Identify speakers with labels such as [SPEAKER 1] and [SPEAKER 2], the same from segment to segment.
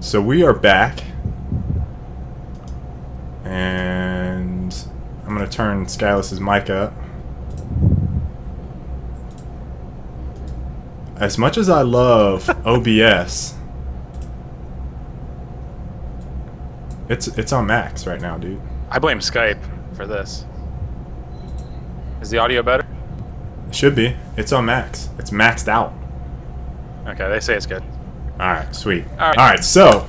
[SPEAKER 1] So we are back, and I'm gonna turn Skylis's mic up. As much as I love OBS, it's on max right now, dude.
[SPEAKER 2] I blame Skype for this. Is the audio better?
[SPEAKER 1] It should be. It's on max. It's maxed out.
[SPEAKER 2] Okay, they say it's good.
[SPEAKER 1] Alright, sweet.
[SPEAKER 2] Alright,
[SPEAKER 1] so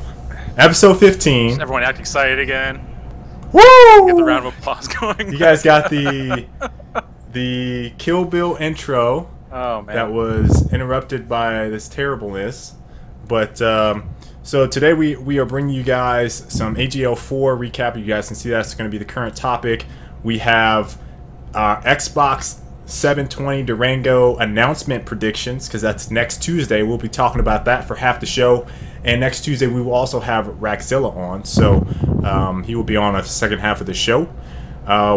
[SPEAKER 1] episode 15.
[SPEAKER 2] Everyone act excited again.
[SPEAKER 1] Woo!
[SPEAKER 2] Get the round of applause going.
[SPEAKER 1] You guys got the Kill Bill intro.
[SPEAKER 2] Oh man.
[SPEAKER 1] That was interrupted by this terribleness. But so today we are bringing you guys some AGL 4 recap. You guys can see that's going to be the current topic. We have Xbox 720 Durango announcement predictions, because that's next Tuesday. We'll be talking about that for half the show. And next Tuesday we will also have Ragzilla on, so he will be on the second half of the show.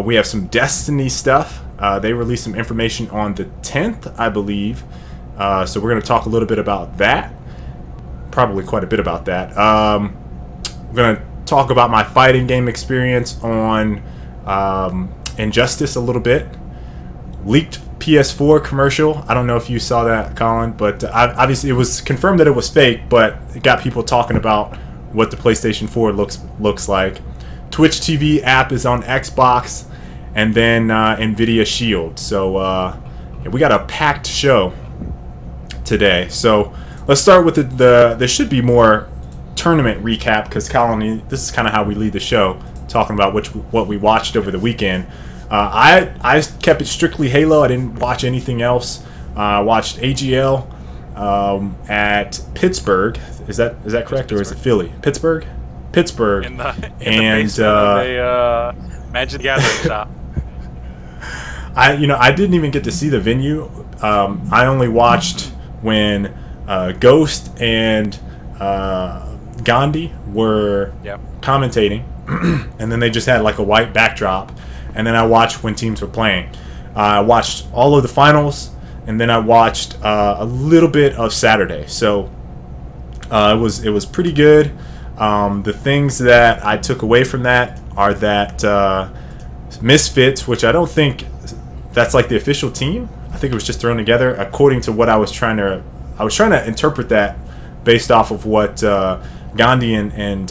[SPEAKER 1] We have some Destiny stuff. They released some information on the 10th, I believe. So we're going to talk a little bit about that. Probably quite a bit about that. We're going to talk about my fighting game experience on Injustice a little bit. Leaked PS4 commercial. I don't know if you saw that, Colin, but obviously it was confirmed that it was fake, but it got people talking about what the PlayStation 4 looks like. Twitch TV app is on Xbox, and then Nvidia Shield. So yeah, we got a packed show today. So let's start with there should be more tournament recap, because Colin, this is kind of how we lead the show, talking about what we watched over the weekend. I kept it strictly Halo. I didn't watch anything else. I watched AGL at Pittsburgh. Is that correct, or is it Philly? Pittsburgh.
[SPEAKER 2] In the basement of a Magic the Gathering shop.
[SPEAKER 1] I didn't even get to see the venue. I only watched when Ghost and Gandhi were commentating, and then they just had like a white backdrop. And then I watched when teams were playing. I watched all of the finals, and then I watched a little bit of Saturday. So it was pretty good. The things that I took away from that are that Misfits, which I don't think that's like the official team. I think it was just thrown together according to what I was trying to interpret that based off of what Gandhi and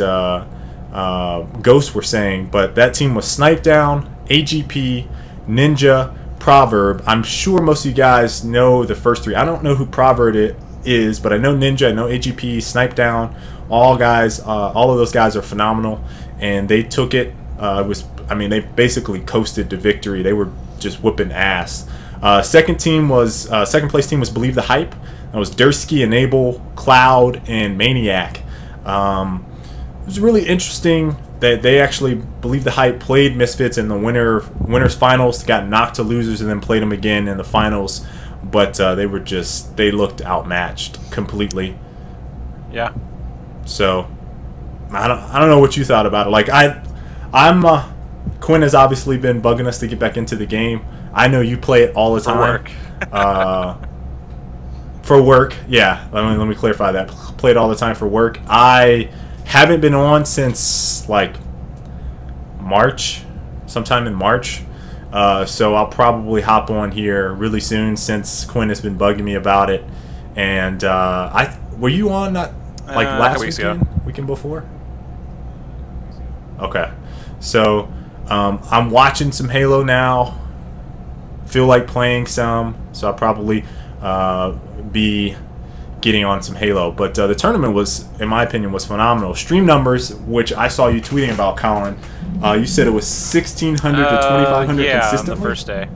[SPEAKER 1] Ghost were saying. But that team was Snipe Down, AGP, Ninja, Proverb. I'm sure most of you guys know the first three. I don't know who Proverb is, but I know Ninja, I know AGP, Snipe Down. All of those guys are phenomenal, and they took it. They basically coasted to victory. They were just whooping ass. Second place team was Believe the Hype. That was Dursky, Enable, Cloud, and Maniac. It was really interesting that they actually Believe the Hype played Misfits in the winners finals, got knocked to losers, and then played them again in the finals. But they looked outmatched completely.
[SPEAKER 2] Yeah.
[SPEAKER 1] So I don't know what you thought about it. Like Quinn has obviously been bugging us to get back into the game. I know you play it all the time.
[SPEAKER 2] For work.
[SPEAKER 1] For work, yeah. Let me clarify that. Play it all the time for work. I haven't been on since like March, sometime in March. So I'll probably hop on here really soon, since Quinn has been bugging me about it. And were you on last weekend before? Okay, so I'm watching some Halo now. Feel like playing some, so I'll probably be getting on some Halo. But the tournament was, in my opinion, was phenomenal. Stream numbers, which I saw you tweeting about, Colin. You said it was 1,600 to 2,500 consistently?
[SPEAKER 2] On the first day.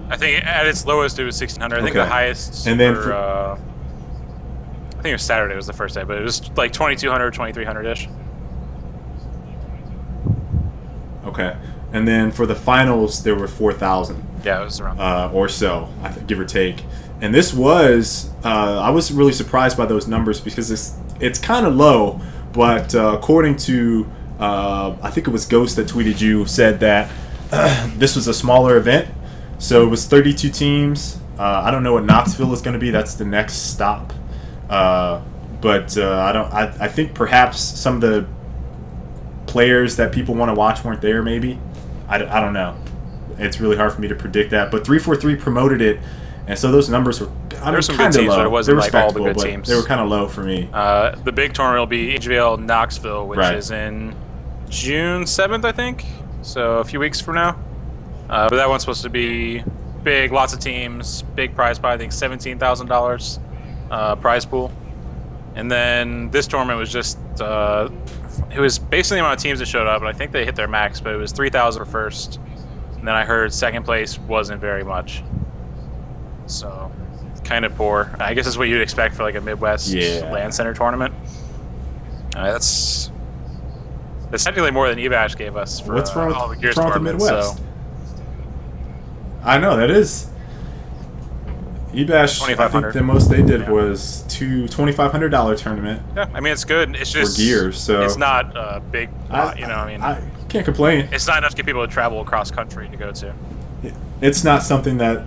[SPEAKER 2] I think at its lowest it was 1,600. I think the highest I think it was Saturday was the first day, but it was like 2,200, 2,300-ish.
[SPEAKER 1] Okay. And then for the finals, there were 4,000.
[SPEAKER 2] Yeah, it was around
[SPEAKER 1] or so, give or take. And this was, I was really surprised by those numbers, because it's kind of low, but according to, I think it was Ghost that tweeted you, said that this was a smaller event. So it was 32 teams. I don't know what Knoxville is going to be. That's the next stop. but I don't. I think perhaps some of the players that people want to watch weren't there. Maybe I don't know. It's really hard for me to predict that. But 343 promoted it, and so those numbers were kind of low.
[SPEAKER 2] But it wasn't like all the good
[SPEAKER 1] teams. They were kind of low for me.
[SPEAKER 2] The big tournament will be AGL Knoxville, which is in June 7th, I think. So a few weeks from now. But that one's supposed to be big, lots of teams, big prize pool. I think $17,000 prize pool. And then this tournament was just it was basically the amount of teams that showed up, and I think they hit their max, but it was 3,000 for first. And then I heard second place wasn't very much. So kind of poor. I guess that's what you'd expect for like a Midwest LAN Center tournament. That's technically more than eBash gave us for
[SPEAKER 1] what's wrong
[SPEAKER 2] all the
[SPEAKER 1] with,
[SPEAKER 2] Gears
[SPEAKER 1] what's wrong with the Midwest.
[SPEAKER 2] So.
[SPEAKER 1] I know that is. eBash, I think the most they did was $2,500 tournament.
[SPEAKER 2] Yeah, I mean it's good. It's just
[SPEAKER 1] for gears, so
[SPEAKER 2] it's not a big. You know, I mean,
[SPEAKER 1] I can't complain.
[SPEAKER 2] It's not enough to get people to travel across country to go to.
[SPEAKER 1] It's not something that.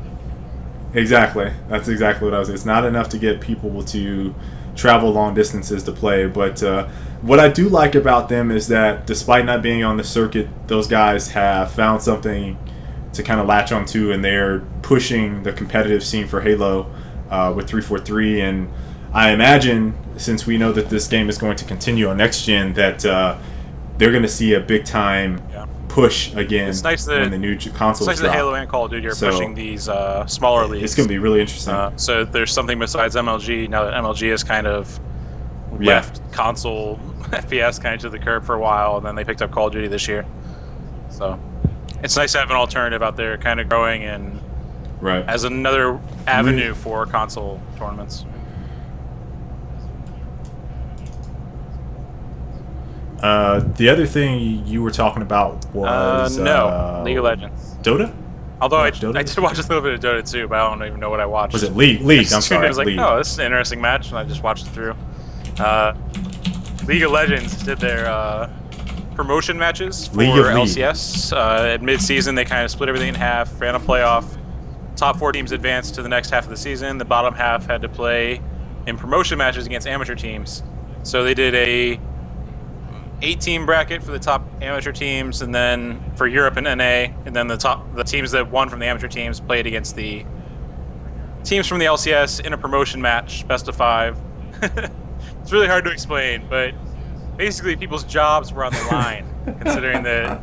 [SPEAKER 1] Exactly, that's exactly what I was saying. It's not enough to get people to travel long distances to play. But what I do like about them is that despite not being on the circuit, those guys have found something to kind of latch onto, and they're pushing the competitive scene for Halo with 343. And I imagine, since we know that this game is going to continue on next gen, that they're going to see a big time push again.
[SPEAKER 2] It's nice that
[SPEAKER 1] when the new consoles
[SPEAKER 2] it's nice that Halo and Call of Duty are pushing these smaller leagues.
[SPEAKER 1] It's going to be really interesting.
[SPEAKER 2] So there's something besides MLG now that MLG has kind of left console FPS kind of to the curb for a while, and then they picked up Call of Duty this year. So it's nice to have an alternative out there, kind of growing and as another avenue for console tournaments.
[SPEAKER 1] The other thing you were talking about was
[SPEAKER 2] League of Legends.
[SPEAKER 1] Dota?
[SPEAKER 2] Although I did watch a little bit of Dota too, but I don't even know what I watched.
[SPEAKER 1] Was it League? I'm sorry.
[SPEAKER 2] I was like, oh, this is an interesting match, and I just watched it through. League of Legends did their promotion matches for LCS. At mid-season, they kind of split everything in half, ran a playoff. Top 4 teams advanced to the next half of the season. The bottom half had to play in promotion matches against amateur teams. So they did a 8-team bracket for the top amateur teams, and then for Europe and NA, and then the teams that won from the amateur teams played against the teams from the LCS in a promotion match, best of 5. It's really hard to explain, but basically people's jobs were on the line, considering that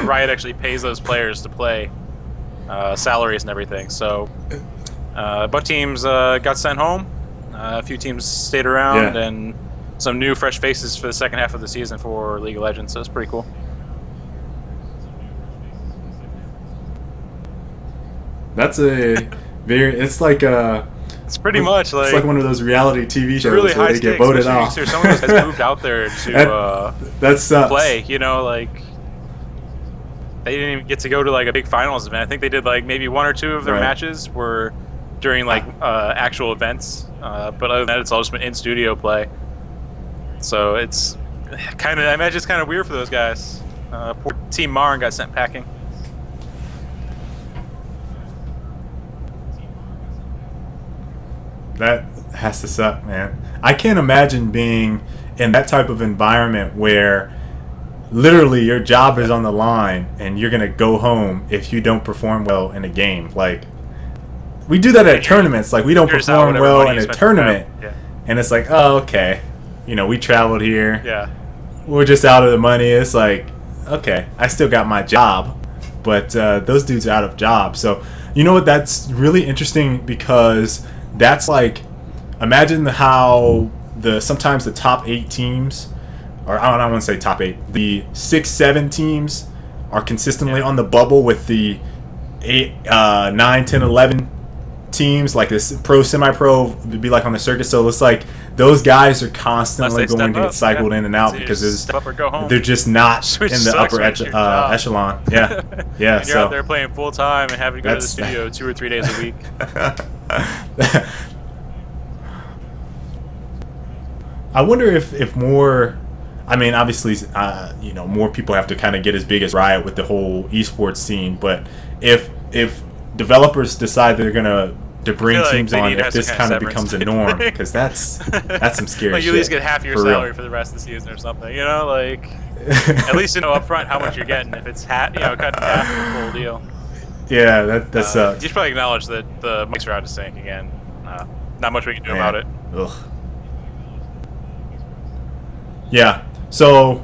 [SPEAKER 2] Riot actually pays those players to play, salaries and everything. So a bunch of teams got sent home, a few teams stayed around, and some new fresh faces for the second half of the season for League of Legends, so it's pretty cool.
[SPEAKER 1] That's a very, it's like a...
[SPEAKER 2] It's pretty much like...
[SPEAKER 1] It's like one of those reality TV shows
[SPEAKER 2] really
[SPEAKER 1] where they get voted off.
[SPEAKER 2] Someone has moved out there to
[SPEAKER 1] that sucks.
[SPEAKER 2] Play, you know, like... They didn't even get to go to like a big finals event. I think they did like maybe 1 or 2 of their matches were during like actual events. But other than that, it's all just been in-studio play. So it's kind of, I imagine it's kind of weird for those guys. Poor Team Marn got sent packing.
[SPEAKER 1] That has to suck, man. I can't imagine being in that type of environment where literally your job is on the line and you're gonna go home if you don't perform well in a game. Like, we do that at tournaments. Like, we don't perform well in a tournament, and it's like, oh, okay. You know, we traveled here.
[SPEAKER 2] Yeah.
[SPEAKER 1] We're just out of the money. It's like, okay, I still got my job, but those dudes are out of jobs. So, you know what? That's really interesting, because that's like, imagine how sometimes the top 8 teams, or I don't want to say top 8, the 6, 7 teams are consistently on the bubble with the 8, 9, 10, 11 teams, like this pro, semi-pro would be like on the circuit. So it's like those guys are constantly going to get cycled in and out because they're just not in the upper echelon. Yeah, yeah.
[SPEAKER 2] And you're out there playing full time and having to go to the studio 2 or 3 days a week.
[SPEAKER 1] I wonder if more. I mean, obviously, you know, more people have to kind of get as big as Riot with the whole esports scene. But if developers decide they're gonna to bring
[SPEAKER 2] like
[SPEAKER 1] teams
[SPEAKER 2] they
[SPEAKER 1] on
[SPEAKER 2] need to
[SPEAKER 1] if
[SPEAKER 2] have
[SPEAKER 1] this
[SPEAKER 2] some
[SPEAKER 1] kind of
[SPEAKER 2] kind of
[SPEAKER 1] becomes a
[SPEAKER 2] severance.
[SPEAKER 1] norm, because that's some scary
[SPEAKER 2] like
[SPEAKER 1] shit.
[SPEAKER 2] you at least get half your
[SPEAKER 1] for
[SPEAKER 2] salary
[SPEAKER 1] real.
[SPEAKER 2] for the rest of the season or something. You know, like at least you know up front how much you're getting. If it's cut in half the full deal.
[SPEAKER 1] Yeah, that sucks.
[SPEAKER 2] You should probably acknowledge that the mics are out of sync again. Not much we can do about it.
[SPEAKER 1] Ugh. Yeah. So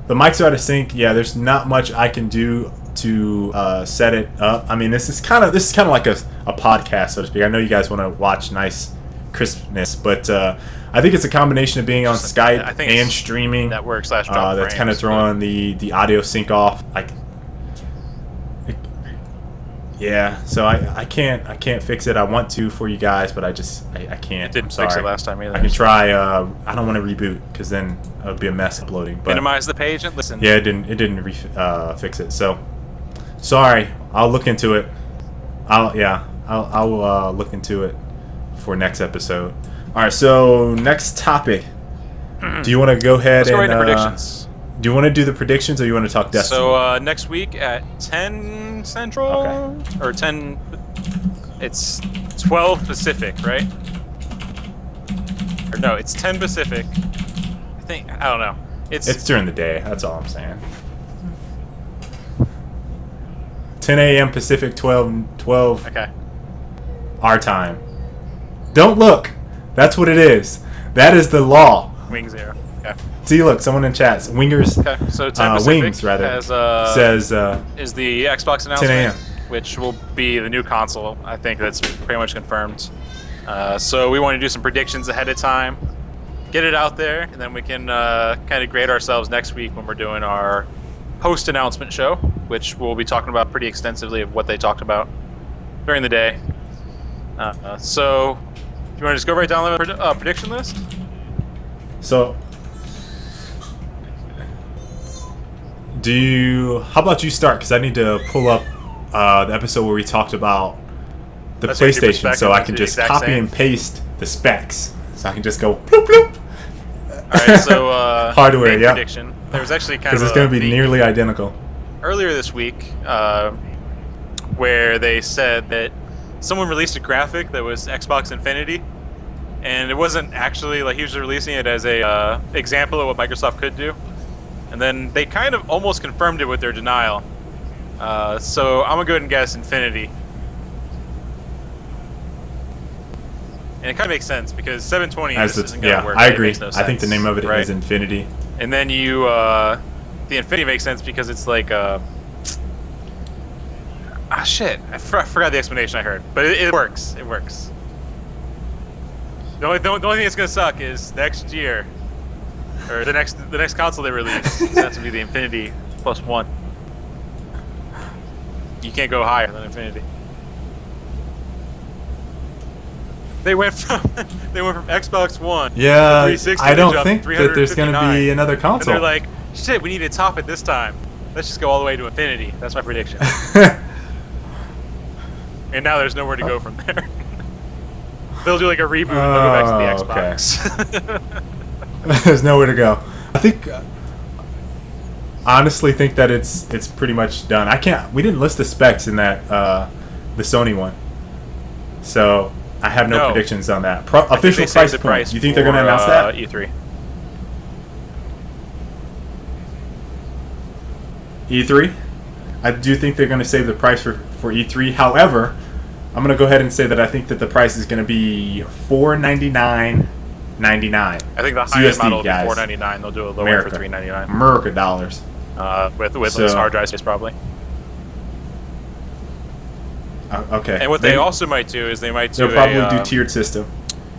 [SPEAKER 1] the mics are out of sync. Yeah, there's not much I can do to set it up. I mean, this is kind of like a podcast, so to speak. I know you guys want to watch nice crispness, but I think it's a combination of being on Skype and streaming
[SPEAKER 2] network / drop
[SPEAKER 1] that's kind of throwing the audio sync off. Yeah, so I can't fix it. I want to for you guys, but I can't.
[SPEAKER 2] Didn't fix it last time either.
[SPEAKER 1] I can try. I don't want to reboot because then it would be a mess uploading. But
[SPEAKER 2] minimize the page and listen.
[SPEAKER 1] yeah, it didn't fix it. So sorry. I'll look into it. I'll look into it for next episode. All right. So next topic. Do you want to go ahead
[SPEAKER 2] Let's go
[SPEAKER 1] and
[SPEAKER 2] right into predictions?
[SPEAKER 1] Do you want to do the predictions or you want to talk Destiny?
[SPEAKER 2] So next week at 10 Central or 10, it's 12 Pacific, right? Or no, it's 10 Pacific. I don't know.
[SPEAKER 1] It's during the day. That's all I'm saying. 10 a.m. Pacific, 12
[SPEAKER 2] okay.
[SPEAKER 1] Our time. Don't look. That's what it is. That is the law.
[SPEAKER 2] Wing 0. Okay.
[SPEAKER 1] See, look, someone in chat. Wingers.
[SPEAKER 2] Okay, so 10 Pacific
[SPEAKER 1] Wings, rather,
[SPEAKER 2] says is the Xbox announcement,
[SPEAKER 1] 10 a.m.
[SPEAKER 2] which will be the new console. I think that's pretty much confirmed. So we want to do some predictions ahead of time, get it out there, and then we can kind of grade ourselves next week when we're doing our post-announcement show, which we'll be talking about pretty extensively of what they talked about during the day. So, do you want to just go right down the prediction list?
[SPEAKER 1] So, how about you start? Because I need to pull up the episode where we talked about the PlayStation, so I can just copy and paste the specs. So I can just go bloop bloop.
[SPEAKER 2] Alright, so
[SPEAKER 1] hardware, yeah.
[SPEAKER 2] Prediction. There was actually kind of
[SPEAKER 1] because it's going to be nearly identical.
[SPEAKER 2] Earlier this week, where they said that someone released a graphic that was Xbox Infinity, and it wasn't actually like he was releasing it as a example of what Microsoft could do. And then they kind of almost confirmed it with their denial. So I'm gonna go ahead and guess Infinity. And it kind of makes sense because 720 isn't gonna work.
[SPEAKER 1] I agree.
[SPEAKER 2] No sense,
[SPEAKER 1] I think the name of it
[SPEAKER 2] right?
[SPEAKER 1] is Infinity.
[SPEAKER 2] And then the Infinity makes sense because it's like shit. I forgot the explanation I heard, but it works. It works. The only thing that's gonna suck is next year. Or the next console they release is going to be the Infinity +1. You can't go higher than Infinity. They went from Xbox One.
[SPEAKER 1] Yeah,
[SPEAKER 2] to 360
[SPEAKER 1] I don't think that there's going to be another console.
[SPEAKER 2] And they're like, shit, we need to top it this time. Let's just go all the way to Infinity. That's my prediction. And now there's nowhere to go from there. They'll do like a reboot and they'll go back to the Xbox.
[SPEAKER 1] Okay. There's nowhere to go. I honestly think that it's pretty much done. We didn't list the specs in that the Sony one, so I have no predictions on that. Official price point. You think they're going to announce that?
[SPEAKER 2] E3.
[SPEAKER 1] E3. I do think they're going to save the price for E3. However, I'm going to go ahead and say that I think that the price is going to be $499.99.
[SPEAKER 2] I think the high-end model will be $499. They'll do a lower for $399.
[SPEAKER 1] America dollars.
[SPEAKER 2] With less hard drive space probably.
[SPEAKER 1] Okay.
[SPEAKER 2] And what they also might do is they might do
[SPEAKER 1] they'll probably do tiered system.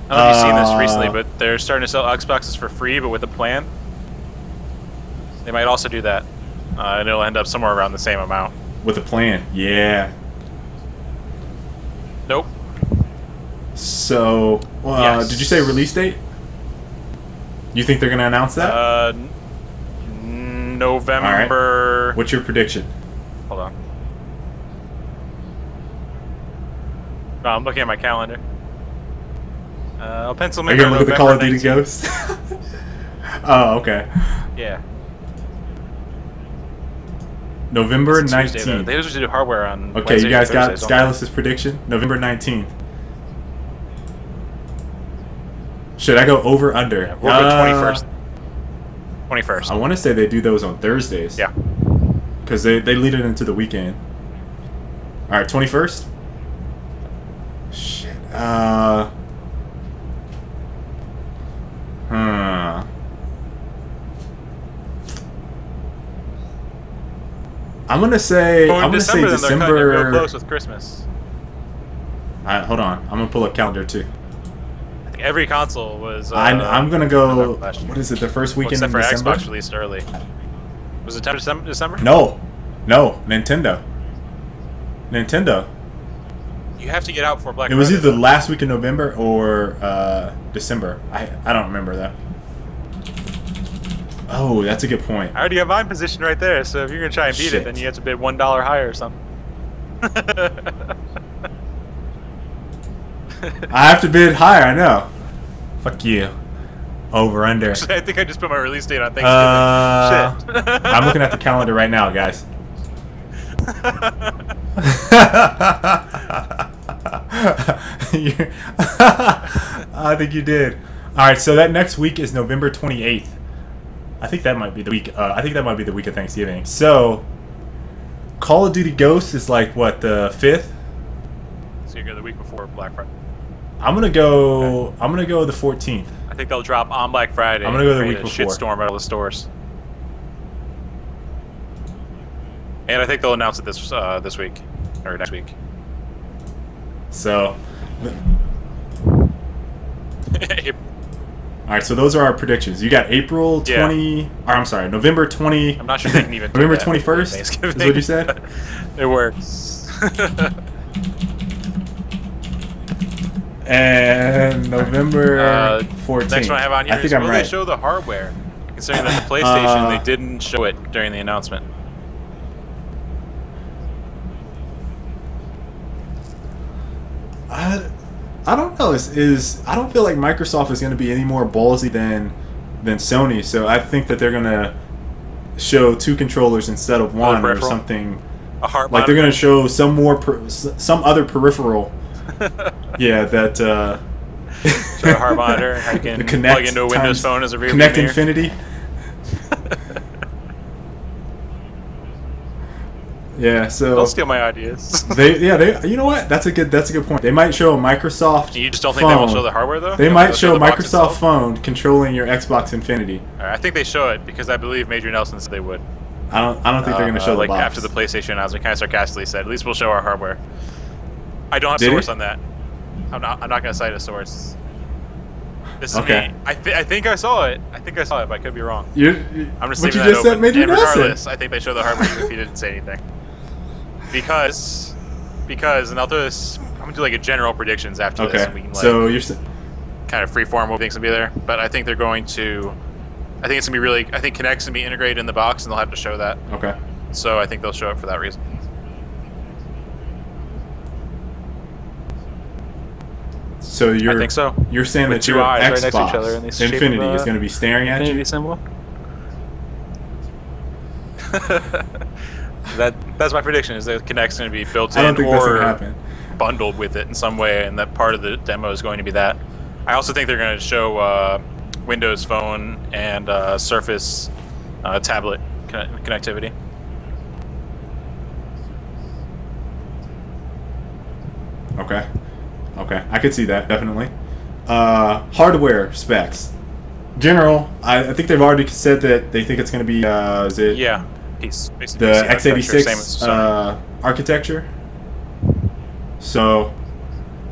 [SPEAKER 2] I don't know if you've seen this recently, but they're starting to sell Xboxes for free, but with a plan. They might also do that, and it'll end up somewhere around the same amount.
[SPEAKER 1] With a plan, yeah.
[SPEAKER 2] Nope.
[SPEAKER 1] So,
[SPEAKER 2] yes.
[SPEAKER 1] Did you say release date? You think they're going to announce that?
[SPEAKER 2] November.
[SPEAKER 1] All right. What's your prediction?
[SPEAKER 2] Hold on. No, I'm looking at my calendar. I'll pencil
[SPEAKER 1] maybe. Are you going to look at the Call of Duty Ghost? Oh, okay.
[SPEAKER 2] Yeah.
[SPEAKER 1] November 19th.
[SPEAKER 2] They usually do hardware on
[SPEAKER 1] Okay,
[SPEAKER 2] Wednesday
[SPEAKER 1] you guys got
[SPEAKER 2] Thursdays,
[SPEAKER 1] Skyless's prediction? November 19th. Should I go over under?
[SPEAKER 2] Yeah, we'll go 21st. 21st.
[SPEAKER 1] I want to say they do those on Thursdays.
[SPEAKER 2] Yeah.
[SPEAKER 1] Because they lead it into the weekend. All right, 21st. Shit. I'm gonna say
[SPEAKER 2] December. Real close with Christmas.
[SPEAKER 1] All right, hold on. I'm gonna pull up calendar too.
[SPEAKER 2] I think every console was.
[SPEAKER 1] I'm gonna go. What is it? The first weekend in
[SPEAKER 2] December?
[SPEAKER 1] December.
[SPEAKER 2] Xbox released early. Was it December?
[SPEAKER 1] No, Nintendo.
[SPEAKER 2] You have to get out for Black
[SPEAKER 1] Friday. It was either the last week in November or December. I don't remember that. Oh, that's a good point.
[SPEAKER 2] I already have mine positioned right there, so if you're going to try and beat it, then you have to bid $1 higher or something.
[SPEAKER 1] I have to bid higher, I know. Fuck you. Over, under.
[SPEAKER 2] Actually, I think I just put my release date on Thanksgiving. Shit.
[SPEAKER 1] I'm looking at the calendar right now, guys. I think you did. Alright, so that next week is November 28th. I think that might be the week. I think that might be the week of Thanksgiving. So, Call of Duty Ghosts is like what, the 5th?
[SPEAKER 2] So you go the week before Black Friday.
[SPEAKER 1] I'm gonna go. Okay. I'm gonna go the 14th.
[SPEAKER 2] I think they'll drop on Black Friday.
[SPEAKER 1] I'm gonna go the week before.
[SPEAKER 2] Shitstorm out of the stores. And I think they'll announce it this week or next week.
[SPEAKER 1] So. All right, so those are our predictions. You got April 20, or I'm sorry, November 20.
[SPEAKER 2] I'm not sure they can even.
[SPEAKER 1] November 21st is what you said.
[SPEAKER 2] It works.
[SPEAKER 1] And November 14th.
[SPEAKER 2] Next one I have on here
[SPEAKER 1] I think
[SPEAKER 2] is
[SPEAKER 1] I'm
[SPEAKER 2] will
[SPEAKER 1] right.
[SPEAKER 2] they show the hardware? Considering that the PlayStation, they didn't show it during the announcement.
[SPEAKER 1] I don't know. I don't feel like Microsoft is going to be any more ballsy than Sony. So I think that they're going to show 2 controllers instead of 1 or something.
[SPEAKER 2] A heart
[SPEAKER 1] like they're going to show some other peripheral. Yeah, that.
[SPEAKER 2] Show a heart monitor. I can plug into a Windows phone as a rear
[SPEAKER 1] Connect Infinity. Yeah, so
[SPEAKER 2] they'll steal my ideas.
[SPEAKER 1] You know what? That's a good point. They might show a Microsoft.
[SPEAKER 2] You just don't think they will show the hardware though?
[SPEAKER 1] They might show a Microsoft phone controlling your Xbox Infinity.
[SPEAKER 2] I think they show it because I believe Major Nelson said they would.
[SPEAKER 1] I don't think they're going to show the box.
[SPEAKER 2] After the PlayStation announcement, kind of sarcastically said, "At least we'll show our hardware." I don't have a source on that. I'm not going to cite a source. This is me. I think I saw it. But I could be wrong. I'm just leaving that open. And regardless, I think they show the hardware even if you didn't say anything. Because, and I'll throw this. I'm gonna do like a general predictions after this, and we can
[SPEAKER 1] so you're
[SPEAKER 2] kind of freeform what we think's gonna be there. But I think they're going to. I think it's gonna be really. I think Kinect's gonna be integrated in the box, and they'll have to show that.
[SPEAKER 1] Okay.
[SPEAKER 2] So I think they'll show it for that reason.
[SPEAKER 1] So I
[SPEAKER 2] think so.
[SPEAKER 1] You're saying
[SPEAKER 2] with
[SPEAKER 1] that your
[SPEAKER 2] eyes
[SPEAKER 1] Xbox
[SPEAKER 2] right next to each other in the
[SPEAKER 1] Infinity is going to be staring at you?
[SPEAKER 2] Symbol. That's my prediction. Is that Kinect's going to be built in or bundled with it in some way, and that part of the demo is going to be that. I also think they're going to show Windows Phone and Surface tablet connectivity.
[SPEAKER 1] Okay. I could see that, definitely. Hardware specs. General, I think they've already said that they think it's going to be, is it?
[SPEAKER 2] Yeah.
[SPEAKER 1] The x86 architecture. So,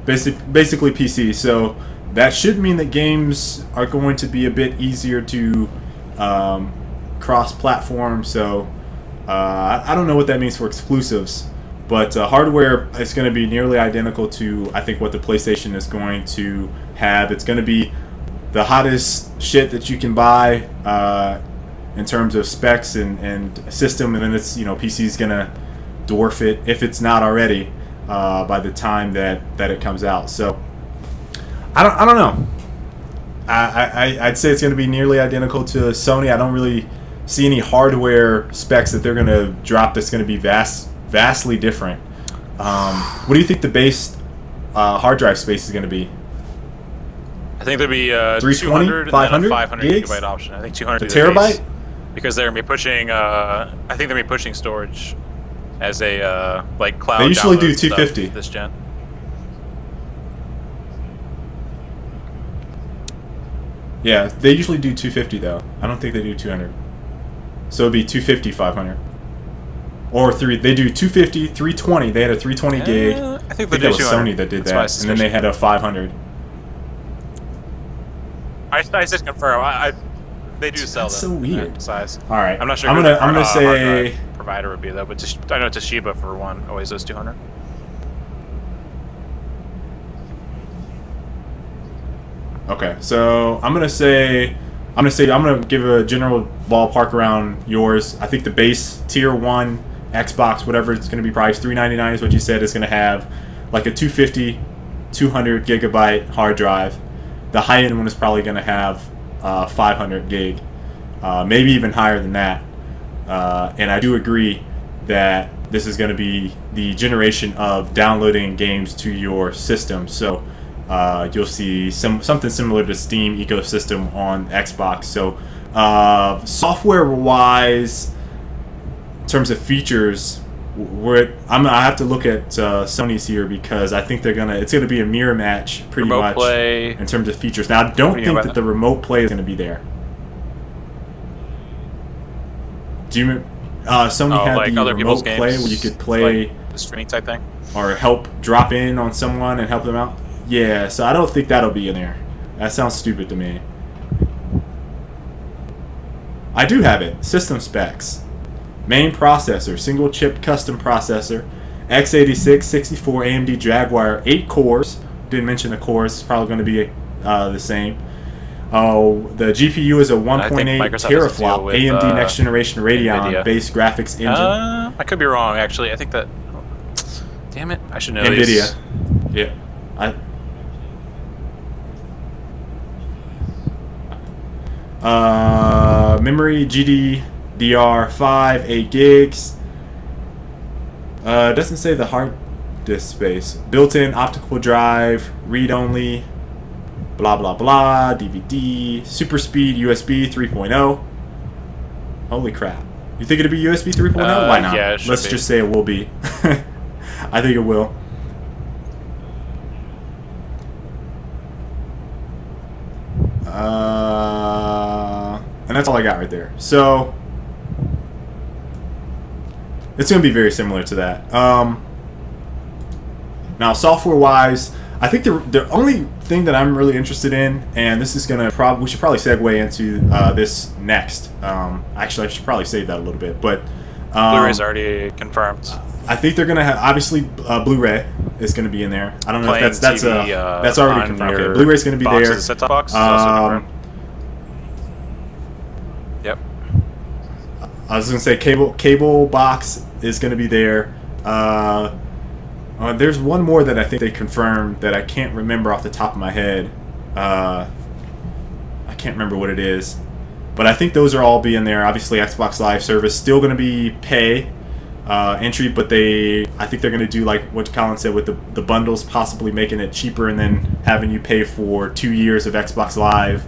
[SPEAKER 1] basically PC. So, that should mean that games are going to be a bit easier to cross-platform. So, I don't know what that means for exclusives. But hardware is going to be nearly identical to, I think, what the PlayStation is going to have. It's going to be the hottest shit that you can buy in terms of specs and system, and then it's PC's going to dwarf it if it's not already by the time that it comes out. So I don't know. I'd say it's going to be nearly identical to Sony. I don't really see any hardware specs that they're going to drop that's going to be vastly different. What do you think the base hard drive space is going to be?
[SPEAKER 2] I I think there'd be
[SPEAKER 1] 320,
[SPEAKER 2] 200 and then a 500
[SPEAKER 1] gigs?
[SPEAKER 2] gigabyte option. I think 200
[SPEAKER 1] A terabyte?
[SPEAKER 2] because they're gonna be pushing. I think they're gonna be pushing storage as a like cloud.
[SPEAKER 1] They usually do
[SPEAKER 2] download stuff
[SPEAKER 1] 250
[SPEAKER 2] this gen.
[SPEAKER 1] Yeah, they usually do 250 though. I don't think they do 200. So it'd be 250, 500. Or they do 250, 320. They had a 320 gig.
[SPEAKER 2] I think
[SPEAKER 1] that was Sony that did that, and then they had a 500.
[SPEAKER 2] I just confirm. They do sell
[SPEAKER 1] That's
[SPEAKER 2] them.
[SPEAKER 1] so weird.
[SPEAKER 2] That size.
[SPEAKER 1] All right,
[SPEAKER 2] I'm not sure.
[SPEAKER 1] I'm gonna say
[SPEAKER 2] hard drive provider would be though, but I know Toshiba for one always does 200.
[SPEAKER 1] Okay, so I'm gonna give a general ballpark around yours. I think the base tier 1 Xbox, whatever it's gonna be priced, $399 is what you said, is gonna have like a 250, 200 gigabyte hard drive. The high end one is probably gonna have 500 gig, maybe even higher than that. And I do agree that this is gonna be the generation of downloading games to your system. So. You'll see something similar to Steam ecosystem on Xbox. So software-wise, in terms of features, I have to look at Sony's here because I think it's gonna be a mirror match pretty much in terms of features. Now I don't think that the remote play is gonna be there. Do you Sony had
[SPEAKER 2] like
[SPEAKER 1] the
[SPEAKER 2] other
[SPEAKER 1] remote
[SPEAKER 2] games,
[SPEAKER 1] play where you could play
[SPEAKER 2] like the streaming type thing,
[SPEAKER 1] or help drop in on someone and help them out? Yeah, so I don't think that'll be in there. That sounds stupid to me. I do have it. System specs. Main processor, single chip custom processor, x86 64 AMD Jaguar, 8 cores. Didn't mention the cores. It's probably going to be the same. The GPU is a 1.8 teraflop AMD next generation Radeon
[SPEAKER 2] Nvidia
[SPEAKER 1] based graphics engine.
[SPEAKER 2] I could be wrong actually. I think that. Damn it! I should know
[SPEAKER 1] Nvidia.
[SPEAKER 2] these.
[SPEAKER 1] Yeah. Memory GDDR5, 8 gigs. Doesn't say the hard disk space. Built-in optical drive, read-only, blah blah blah, DVD, super speed USB 3.0. Holy crap! You think it'd be USB 3.0? Why not?
[SPEAKER 2] Yeah,
[SPEAKER 1] Let's just say it will be. I think it will. And that's all I got right there. So it's going to be very similar to that. Now, software-wise, I think the only thing that I'm really interested in, and this is going to we should probably segue into this next. Actually, I should probably save that a little bit, but
[SPEAKER 2] Blu-ray's already confirmed.
[SPEAKER 1] I think they're going to have, obviously, Blu-ray is going to be in there. I don't know if that's already confirmed. Okay, Blu-ray's going to be there.
[SPEAKER 2] Set-top box is also confirmed. Yep.
[SPEAKER 1] I was going to say cable box is going to be there. There's one more that I think they confirmed that I can't remember off the top of my head. I can't remember what it is. But I think those are all being there. Obviously, Xbox Live service still going to be pay entry, but I think they're going to do like what Colin said with the bundles, possibly making it cheaper and then having you pay for 2 years of Xbox Live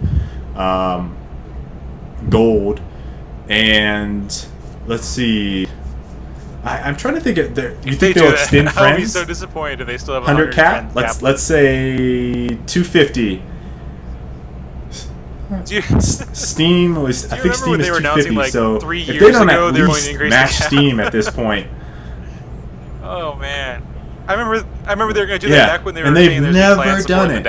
[SPEAKER 1] Gold. And let's see. I'm trying to think. You think they'll extend Friends?
[SPEAKER 2] I'll be so disappointed if they still have
[SPEAKER 1] 100 cap. Let's say 250. Steam was. I think Steam is 250.
[SPEAKER 2] Like
[SPEAKER 1] so
[SPEAKER 2] 3
[SPEAKER 1] if
[SPEAKER 2] years
[SPEAKER 1] they don't
[SPEAKER 2] ago,
[SPEAKER 1] at least match Steam at this point.
[SPEAKER 2] Oh man, I remember they were going to do that back when they were.
[SPEAKER 1] And they've never done it.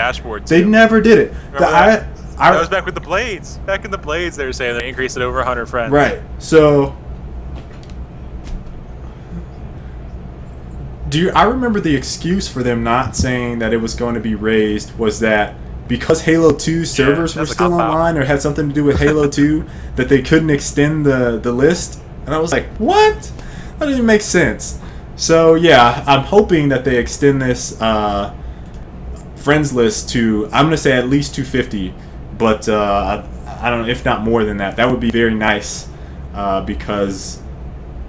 [SPEAKER 1] They never did it.
[SPEAKER 2] That was back with the Blades. Back in the Blades, they were saying they increased it over 100 friends.
[SPEAKER 1] Right. So. I remember the excuse for them not saying that it was going to be raised was that because Halo 2 servers were still online or had something to do with Halo 2 that they couldn't extend the list. And I was like, what? That doesn't even make sense. So yeah, I'm hoping that they extend this friends list to, I'm going to say at least 250, but I don't know, if not more than that. That would be very nice because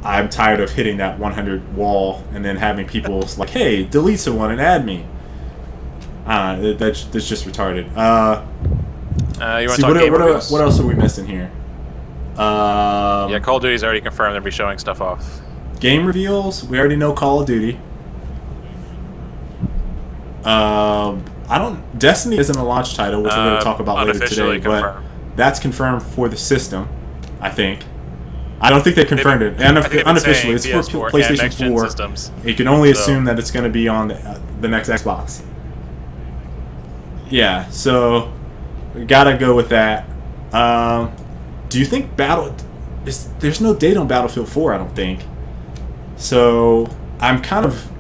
[SPEAKER 1] I'm tired of hitting that 100 wall and then having people like, hey, delete someone and add me. That's just retarded.
[SPEAKER 2] You want to talk game reviews?
[SPEAKER 1] What else are we missing here?
[SPEAKER 2] Yeah, Call of Duty's already confirmed they'll be showing stuff off.
[SPEAKER 1] Game reveals. We already know Call of Duty. Destiny isn't a launch title, which we're going to talk about later today, but that's confirmed for the system, I think. I don't think they confirmed it. Unofficially, it's for PlayStation 4.
[SPEAKER 2] Systems.
[SPEAKER 1] You can only assume that it's going to be on the next Xbox. Yeah, so we gotta go with that. Do you think there's no date on Battlefield 4, I don't think. So I'm kind of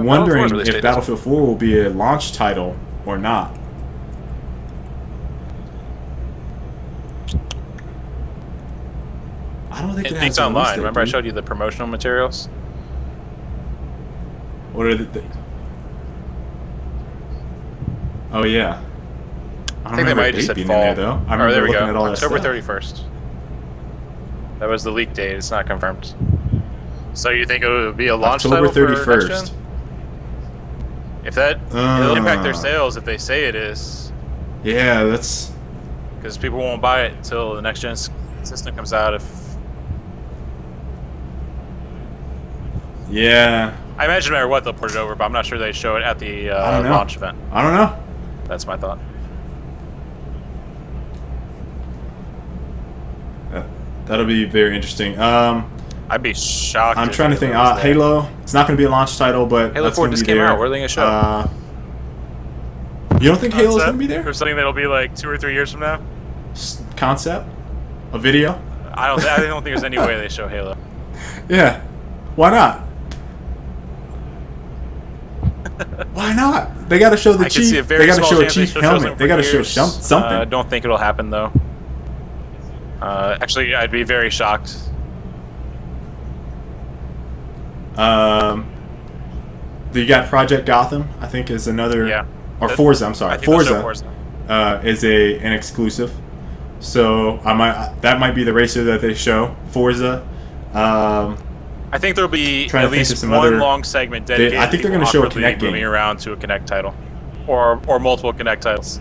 [SPEAKER 1] wondering if Battlefield 4 will be a launch title or not. I don't think
[SPEAKER 2] it's online. Remember I showed you the promotional materials?
[SPEAKER 1] What are the... Oh, yeah.
[SPEAKER 2] I think they might have just said fall.
[SPEAKER 1] There, though. I remember
[SPEAKER 2] there we
[SPEAKER 1] looking
[SPEAKER 2] go.
[SPEAKER 1] at all
[SPEAKER 2] October
[SPEAKER 1] that
[SPEAKER 2] 31st. That was the leak date. It's not confirmed. So you think it would be a launch
[SPEAKER 1] October
[SPEAKER 2] title
[SPEAKER 1] 31st.
[SPEAKER 2] for next gen? If that it'll impact their sales if they say it is.
[SPEAKER 1] Yeah, that's...
[SPEAKER 2] Because people won't buy it until the next gen system comes out.
[SPEAKER 1] Yeah.
[SPEAKER 2] I imagine no matter what they'll put it over, but I'm not sure they show it at the launch event.
[SPEAKER 1] I don't know.
[SPEAKER 2] That's my thought.
[SPEAKER 1] That'll be very interesting.
[SPEAKER 2] I'd be shocked.
[SPEAKER 1] I'm trying to think. Halo. It's not going to be a launch title, but
[SPEAKER 2] Halo 4 just came out. What are they going to show?
[SPEAKER 1] You don't think Halo's going to be there?
[SPEAKER 2] Or something that'll be like 2 or 3 years from now?
[SPEAKER 1] Concept? A video?
[SPEAKER 2] I don't think there's any way they show Halo.
[SPEAKER 1] Yeah. Why not? Why not? They got to show the Chief. They got to show a Chief helmet. They got to show something.
[SPEAKER 2] I don't think it'll happen though. Actually, I'd be very shocked.
[SPEAKER 1] You got Project Gotham, I think, is another.
[SPEAKER 2] Yeah.
[SPEAKER 1] Or Forza. I'm sorry. Forza is an exclusive. So that might be the racer that they show. Forza.
[SPEAKER 2] I think there'll be at least one long segment dedicated.
[SPEAKER 1] I think they're going to show a Kinect game.
[SPEAKER 2] Moving around to a Kinect title, or multiple Kinect titles.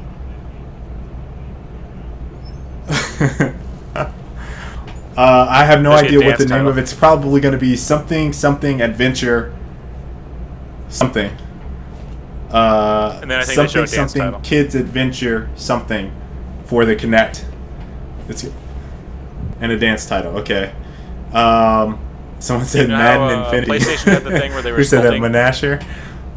[SPEAKER 1] I have no idea what the name of it's. Probably going to be something adventure, something.
[SPEAKER 2] And then I think
[SPEAKER 1] something kids adventure something for the Kinect. And a dance title. Okay. Someone said Madden Infinity.
[SPEAKER 2] PlayStation had the thing where they were.
[SPEAKER 1] Who said that? Menasher.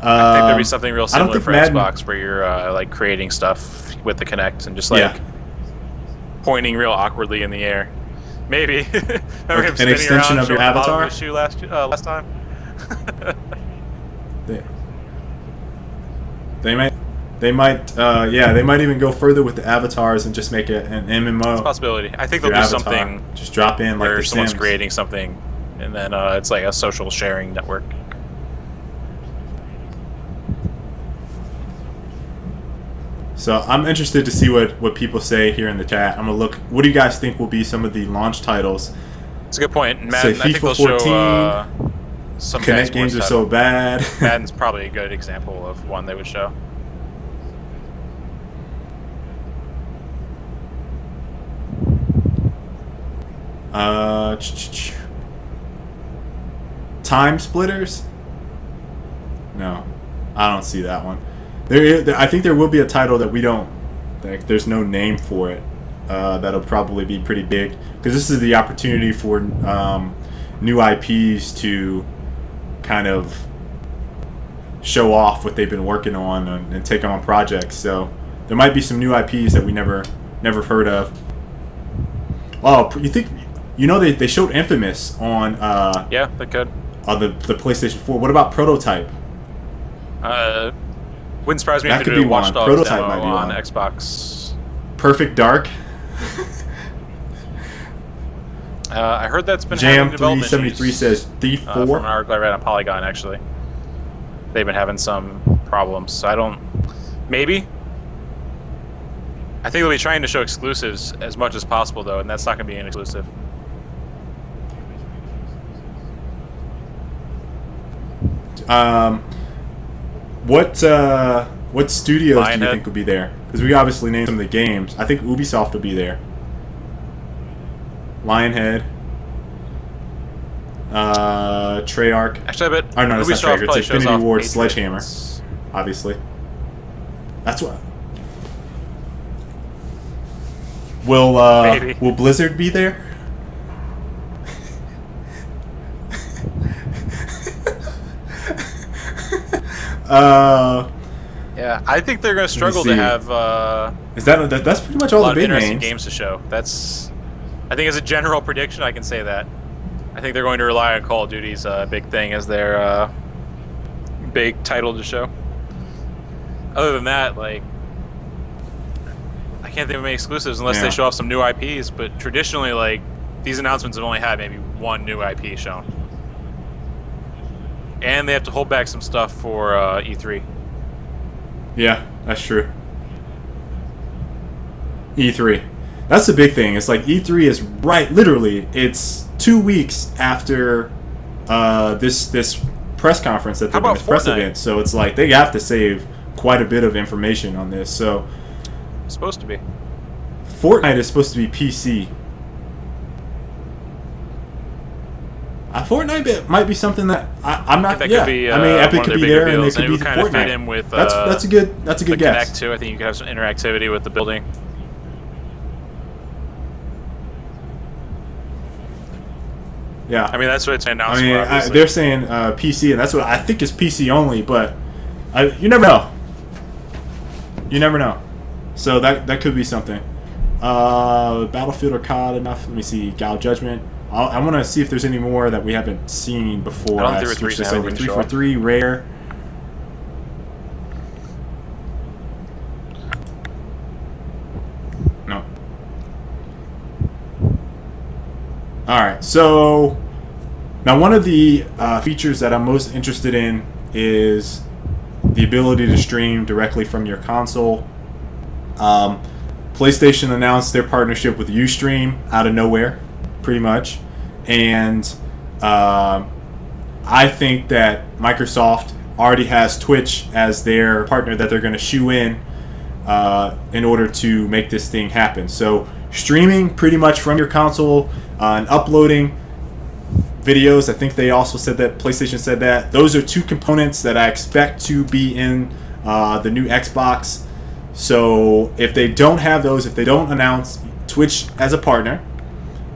[SPEAKER 2] I think there'd be something real similar for Xbox, where you're like creating stuff with the Kinect and just like pointing real awkwardly in the air. Maybe. Remember him
[SPEAKER 1] an extension of your avatar.
[SPEAKER 2] Shoe last time.
[SPEAKER 1] They might even go further with the avatars and just make it an MMO.
[SPEAKER 2] It's a possibility. I think they'll do something.
[SPEAKER 1] Just drop in like
[SPEAKER 2] where
[SPEAKER 1] the
[SPEAKER 2] someone's
[SPEAKER 1] Sims.
[SPEAKER 2] creating something, and then it's like a social sharing network.
[SPEAKER 1] So I'm interested to see what people say here in the chat. I'm gonna look. What do you guys think will be some of the launch titles?
[SPEAKER 2] It's a good point. Madden,
[SPEAKER 1] say FIFA
[SPEAKER 2] I think they'll
[SPEAKER 1] 14.
[SPEAKER 2] Show some
[SPEAKER 1] Kinect games are so bad.
[SPEAKER 2] Madden's probably a good example of one they would show.
[SPEAKER 1] Time Splitters? No, I don't see that one. I think there will be a title that we don't. There's no name for it. That'll probably be pretty big because this is the opportunity for new IPs to kind of show off what they've been working on and take on projects. So there might be some new IPs that we never heard of. Oh, you think? You know they showed Infamous on.
[SPEAKER 2] Yeah, they could.
[SPEAKER 1] On the PlayStation 4. What about Prototype?
[SPEAKER 2] Wouldn't surprise me if they did a Watch Dogs demo on Xbox.
[SPEAKER 1] Perfect Dark.
[SPEAKER 2] I heard that's been having development
[SPEAKER 1] Jam373 says Thief 4.
[SPEAKER 2] From an article I read on Polygon, actually. They've been having some problems. So I don't... Maybe. I think they'll be trying to show exclusives as much as possible, though, and that's not going to be an exclusive.
[SPEAKER 1] What studios do you
[SPEAKER 2] Lionhead.
[SPEAKER 1] think will be there? Because we obviously named some of the games. I think Ubisoft will be there. Lionhead. Treyarch.
[SPEAKER 2] Actually, I bet
[SPEAKER 1] Oh no, that's
[SPEAKER 2] Ubisoft
[SPEAKER 1] not Treyarch.
[SPEAKER 2] probably
[SPEAKER 1] It's
[SPEAKER 2] shows
[SPEAKER 1] Infinity
[SPEAKER 2] off
[SPEAKER 1] Ward,
[SPEAKER 2] Matrix.
[SPEAKER 1] Sledgehammer. Obviously. That's what.
[SPEAKER 2] Maybe.
[SPEAKER 1] Will Blizzard be there?
[SPEAKER 2] Yeah, I think they're going to struggle to
[SPEAKER 1] see.
[SPEAKER 2] have
[SPEAKER 1] That's pretty much
[SPEAKER 2] a
[SPEAKER 1] all
[SPEAKER 2] lot
[SPEAKER 1] the
[SPEAKER 2] of
[SPEAKER 1] big
[SPEAKER 2] interesting
[SPEAKER 1] names.
[SPEAKER 2] games to show. I think as a general prediction, I can say that. I think they're going to rely on Call of Duty's big thing as their big title to show. Other than that, like, I can't think of any exclusives unless they show off some new IPs. But traditionally, like, these announcements have only had maybe one new IP shown, and they have to hold back some stuff for E3.
[SPEAKER 1] Yeah, that's true. E3. That's the big thing. It's like E3 is literally, it's 2 weeks after this press conference that they're doing, this press event. So it's like they have to save quite a bit of information on this. So
[SPEAKER 2] It's supposed to be.
[SPEAKER 1] Fortnite is supposed to be PC. Fortnite might be something that I'm not.
[SPEAKER 2] That
[SPEAKER 1] Yeah,
[SPEAKER 2] could be,
[SPEAKER 1] I mean, Epic
[SPEAKER 2] one of
[SPEAKER 1] could
[SPEAKER 2] their
[SPEAKER 1] be there,
[SPEAKER 2] bigger
[SPEAKER 1] and they
[SPEAKER 2] deals,
[SPEAKER 1] could
[SPEAKER 2] and it
[SPEAKER 1] be
[SPEAKER 2] would kind of fit
[SPEAKER 1] Fortnite.
[SPEAKER 2] in with
[SPEAKER 1] That's a good
[SPEAKER 2] the
[SPEAKER 1] guess.
[SPEAKER 2] Connect too. I think you could have some interactivity with the building.
[SPEAKER 1] Yeah,
[SPEAKER 2] I mean, that's what it's announced.
[SPEAKER 1] I mean,
[SPEAKER 2] for,
[SPEAKER 1] they're saying PC, and that's what I think is PC only. But you never know. You never know. So that could be something. Battlefield or COD enough. Let me see. Gal Judgment. I want to see if there's any more that we haven't seen before.
[SPEAKER 2] I don't think there were
[SPEAKER 1] switch this over. 343 rare. No. Alright, so now one of the features that I'm most interested in is the ability to stream directly from your console. PlayStation announced their partnership with Ustream out of nowhere, pretty much. And I think that Microsoft already has Twitch as their partner that they're going to shoe in order to make this thing happen. So streaming pretty much from your console and uploading videos. I think they also said that, PlayStation said that. Those are two components that I expect to be in the new Xbox. So if they don't have those, if they don't announce Twitch as a partner,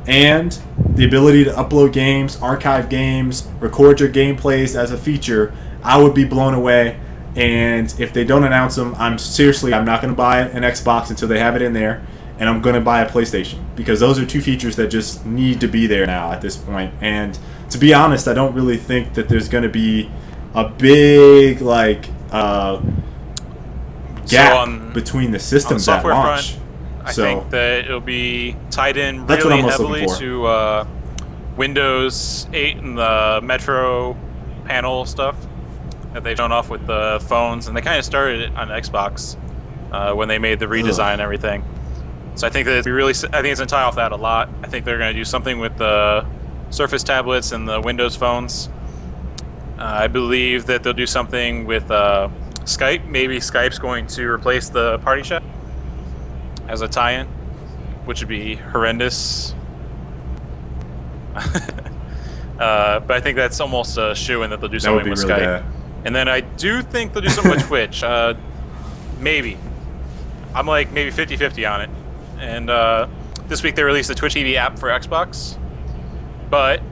[SPEAKER 1] and the ability to upload games, archive games, record your gameplays as a feature, I would be blown away. And if they don't announce them, I'm not going to buy an Xbox until they have it in there, and I'm going to buy a PlayStation, because those are two features that just need to be there now at this point. And to be honest, I don't really think that there's going to be a big gap between the systems at launch.
[SPEAKER 2] I think that it'll be tied in
[SPEAKER 1] That's what
[SPEAKER 2] really
[SPEAKER 1] I'm most
[SPEAKER 2] heavily
[SPEAKER 1] looking for.
[SPEAKER 2] to Windows 8 and the Metro panel stuff that they've shown off with the phones, and they kind of started it on Xbox when they made the redesign and everything. So I think that I think it's gonna tie off that a lot. I think they're gonna do something with the Surface tablets and the Windows phones. I believe that they'll do something with Skype. Maybe Skype's going to replace the party chat as a tie-in, which would be horrendous. But I think that's almost a shoo-in that they'll do something with Skype.
[SPEAKER 1] Bad.
[SPEAKER 2] And then I do think they'll do something with Twitch. Maybe. I'm like maybe 50-50 on it. And this week they released the Twitch TV app for Xbox, but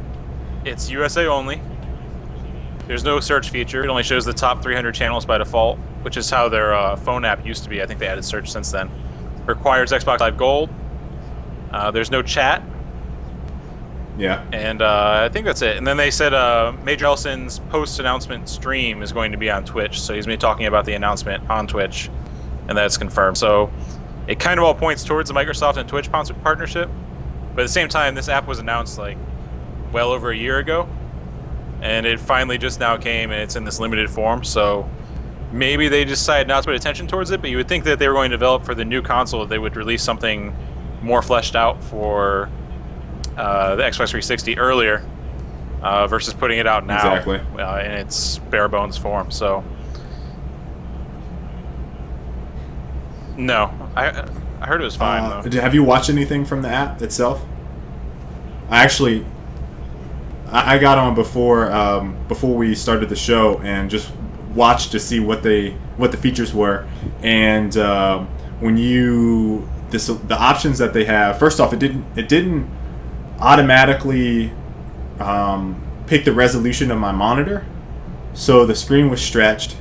[SPEAKER 2] it's USA only. There's no search feature. It only shows the top 300 channels by default, which is how their phone app used to be. I think they added search since then. Requires Xbox Live Gold. There's no chat.
[SPEAKER 1] Yeah.
[SPEAKER 2] And I think that's it. And then they said Major Nelson's post-announcement stream is going to be on Twitch. So he's going to be talking about the announcement on Twitch, and that's confirmed. So it kind of all points towards the Microsoft and Twitch partnership. But at the same time, this app was announced like well over a year ago, and it finally just now came, and it's in this limited form. So maybe they decided not to put attention towards it, but you would think that they were going to develop for the new console, they would release something more fleshed out for the Xbox 360 earlier versus putting it out now
[SPEAKER 1] Exactly.
[SPEAKER 2] in its bare bones form. So No, I heard it was fine though.
[SPEAKER 1] Have you watched anything from the app itself? I got on before we started the show and just watched to see what the features were, and when the options that they have. First off, it didn't automatically pick the resolution of my monitor, so the screen was stretched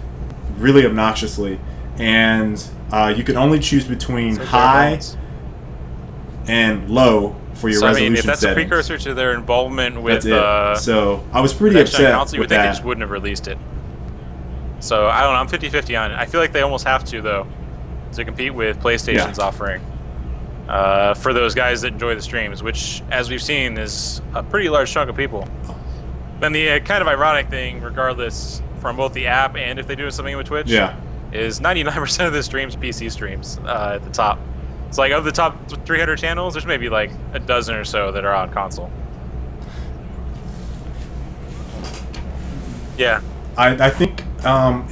[SPEAKER 1] really obnoxiously, and you could only choose between high and low for your resolution
[SPEAKER 2] if that's
[SPEAKER 1] settings.
[SPEAKER 2] a precursor to their involvement with
[SPEAKER 1] so I was pretty upset
[SPEAKER 2] console, you would
[SPEAKER 1] with
[SPEAKER 2] think
[SPEAKER 1] that.
[SPEAKER 2] they just wouldn't have released it. So I don't know, I'm 50-50 on it. I feel like they almost have to though, to compete with PlayStation's offering. For those guys that enjoy the streams, which, as we've seen, is a pretty large chunk of people. Then the kind of ironic thing, regardless, from both the app and if they do something with Twitch, is 99% of the streams PC streams at the top. It's like, of the top 300 channels, there's maybe like a dozen or so that are on console. Yeah.
[SPEAKER 1] I think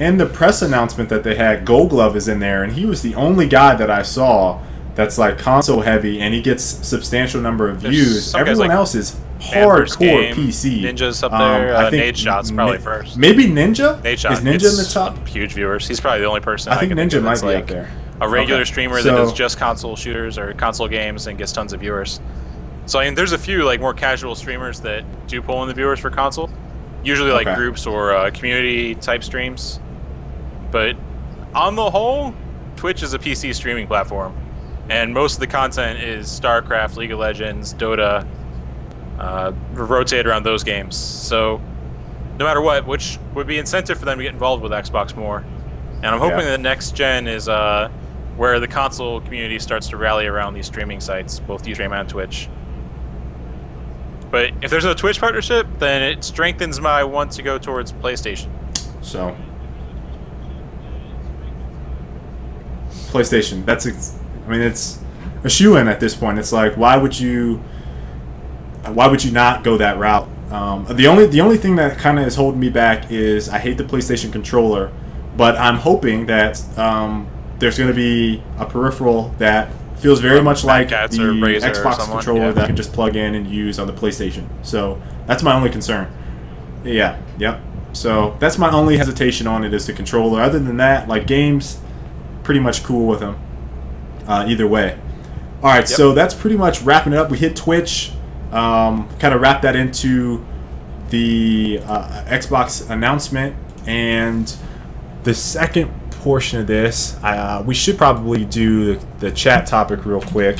[SPEAKER 1] in the press announcement that they had, Gold Glove is in there, and he was the only guy that I saw that's like console heavy, and he gets substantial number of views. Everyone else is hardcore PC.
[SPEAKER 2] Ninja's up there. I think Nade Shot's probably first.
[SPEAKER 1] Maybe Ninja?
[SPEAKER 2] Nade Shot.
[SPEAKER 1] Is Ninja in the top?
[SPEAKER 2] Huge viewers. He's probably the only person.
[SPEAKER 1] I think Ninja might be up there.
[SPEAKER 2] A regular streamer that does just console shooters or console games and gets tons of viewers. So I mean, there's a few like more casual streamers that do pull in the viewers for console. Usually like groups or community type streams. But on the whole, Twitch is a PC streaming platform. And most of the content is StarCraft, League of Legends, Dota, rotate around those games. So no matter what, which would be incentive for them to get involved with Xbox more. And I'm hoping that next gen is where the console community starts to rally around these streaming sites, both Ustream and Twitch. But if there's no Twitch partnership, then it strengthens my want to go towards PlayStation.
[SPEAKER 1] So, PlayStation. I mean, it's a shoe-in at this point. It's like, why would you not go that route? The only thing that kind of is holding me back is I hate the PlayStation controller, but I'm hoping that there's going to be a peripheral that feels very much like the Xbox controller that I can just plug in and use on the PlayStation. So that's my only concern. Yeah, yep. So that's my only hesitation on it, is the controller. Other than that, like, games, pretty much cool with them. Either way. All right, so that's pretty much wrapping it up. We hit Twitch, kind of wrap that into the Xbox announcement, and the second portion of this, we should probably do the chat topic real quick,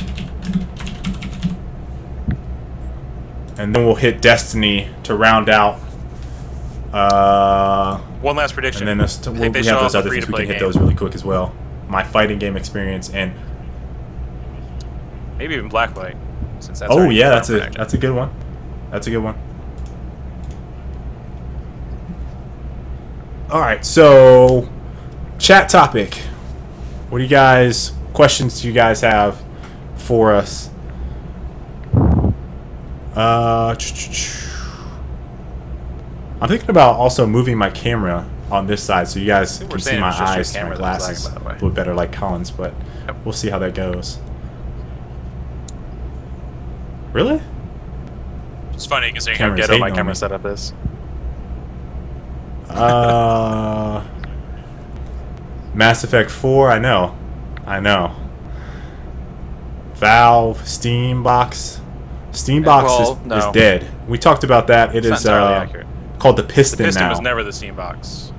[SPEAKER 1] and then we'll hit Destiny to round out.
[SPEAKER 2] One last prediction.
[SPEAKER 1] And then we have those other things. We can hit those really quick as well. My fighting game experience, and
[SPEAKER 2] maybe even Blacklight, since that's
[SPEAKER 1] that's a good one. That's a good one. All right, so chat topic. What questions do you guys have for us? I'm thinking about also moving my camera on this side so you guys can see my eyes and my glasses a little better, like Collins, but we'll see how that goes. Really?
[SPEAKER 2] It's funny considering how ghetto my camera setup is.
[SPEAKER 1] Mass Effect 4, I know. Valve, Steambox. Steambox is dead. We talked about that. It is called the Piston now.
[SPEAKER 2] The Piston was never the Steambox.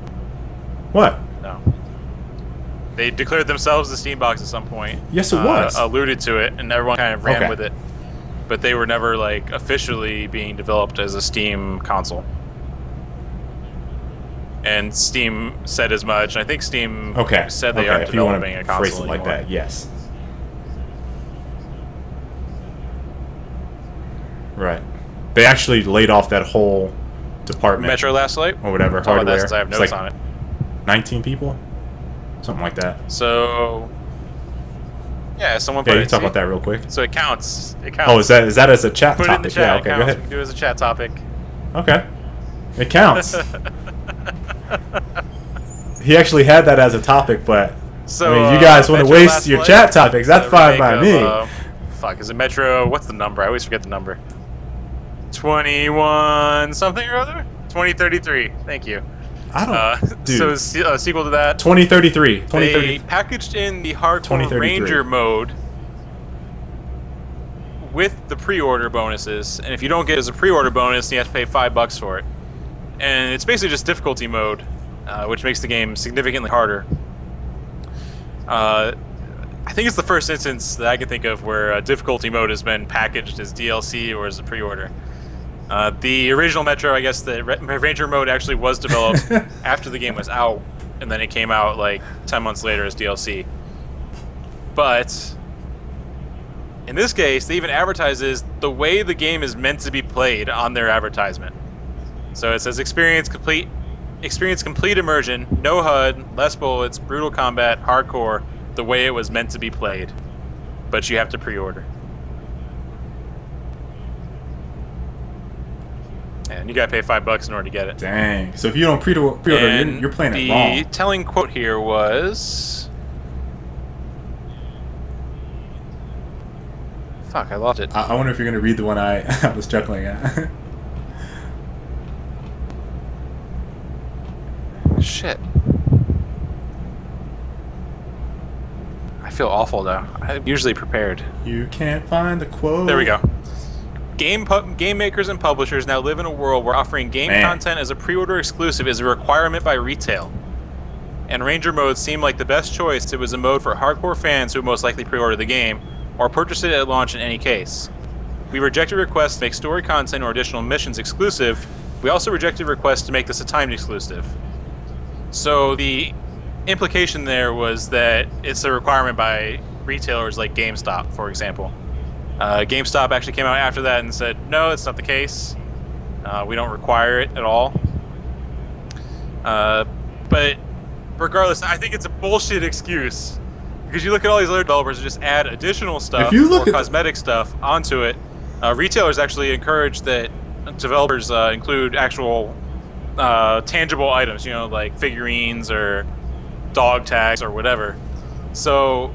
[SPEAKER 1] What?
[SPEAKER 2] No. They declared themselves the Steambox at some point.
[SPEAKER 1] Yes, it was.
[SPEAKER 2] Alluded to it, and everyone kind of ran with it. But they were never like officially being developed as a Steam console. And Steam said as much. And I think Steam said they aren't developing a console
[SPEAKER 1] phrase it like
[SPEAKER 2] anymore.
[SPEAKER 1] that, yes. Right. They actually laid off that whole department.
[SPEAKER 2] Metro Last Light?
[SPEAKER 1] Or whatever,
[SPEAKER 2] hardware. I have notes on it.
[SPEAKER 1] 19 people? Something like that.
[SPEAKER 2] So, yeah, someone put it.
[SPEAKER 1] Yeah, you talk about that real quick.
[SPEAKER 2] So it counts. It
[SPEAKER 1] Oh,
[SPEAKER 2] counts.
[SPEAKER 1] is that as a chat topic?
[SPEAKER 2] Put it in the chat.
[SPEAKER 1] Yeah, okay, go ahead.
[SPEAKER 2] We can do it as a chat topic.
[SPEAKER 1] Okay. It counts. He actually had that as a topic, but
[SPEAKER 2] So,
[SPEAKER 1] I mean, you guys want to
[SPEAKER 2] Metro
[SPEAKER 1] waste
[SPEAKER 2] Last
[SPEAKER 1] your
[SPEAKER 2] Light,
[SPEAKER 1] chat topics? That's fine by me.
[SPEAKER 2] Fuck, is it Metro? What's the number? I always forget the number. 21 something or other? 2033. Thank you.
[SPEAKER 1] I don't. Dude.
[SPEAKER 2] So sequel to that.
[SPEAKER 1] 2033.
[SPEAKER 2] They packaged in the hardcore Ranger mode with the pre-order bonuses, and if you don't get it as a pre-order bonus, you have to pay $5 for it. And it's basically just difficulty mode, which makes the game significantly harder. I think it's the first instance that I can think of where difficulty mode has been packaged as DLC or as a pre-order. The original Metro, I guess the Ranger mode actually was developed after the game was out, and then it came out like 10 months later as DLC. But in this case, they even advertises the way the game is meant to be played on their advertisement. So it says experience complete immersion, no HUD, less bullets, brutal combat, hardcore, the way it was meant to be played. But you have to pre-order. And you gotta pay $5 in order to get it.
[SPEAKER 1] Dang. So if you don't pre-order, you're playing it wrong.
[SPEAKER 2] The telling quote here was... Fuck, I lost it.
[SPEAKER 1] I wonder if you're gonna read the one I was chuckling at.
[SPEAKER 2] Shit. I feel awful though. I'm usually prepared.
[SPEAKER 1] You can't find the quote.
[SPEAKER 2] There we go. Game makers and publishers now live in a world where offering game content as a pre-order exclusive is a requirement by retail. And Ranger mode seemed like the best choice. It was a mode for hardcore fans who would most likely pre-order the game, or purchase it at launch in any case. We rejected requests to make story content or additional missions exclusive. We also rejected requests to make this a timed exclusive. So the implication there was that it's a requirement by retailers like GameStop, for example. GameStop actually came out after that and said, no, it's not the case. We don't require it at all. But regardless, I think it's a bullshit excuse. Because you look at all these other developers who just add additional stuff or cosmetic stuff onto it. Retailers actually encourage that developers include actual tangible items, you know, like figurines or dog tags or whatever. So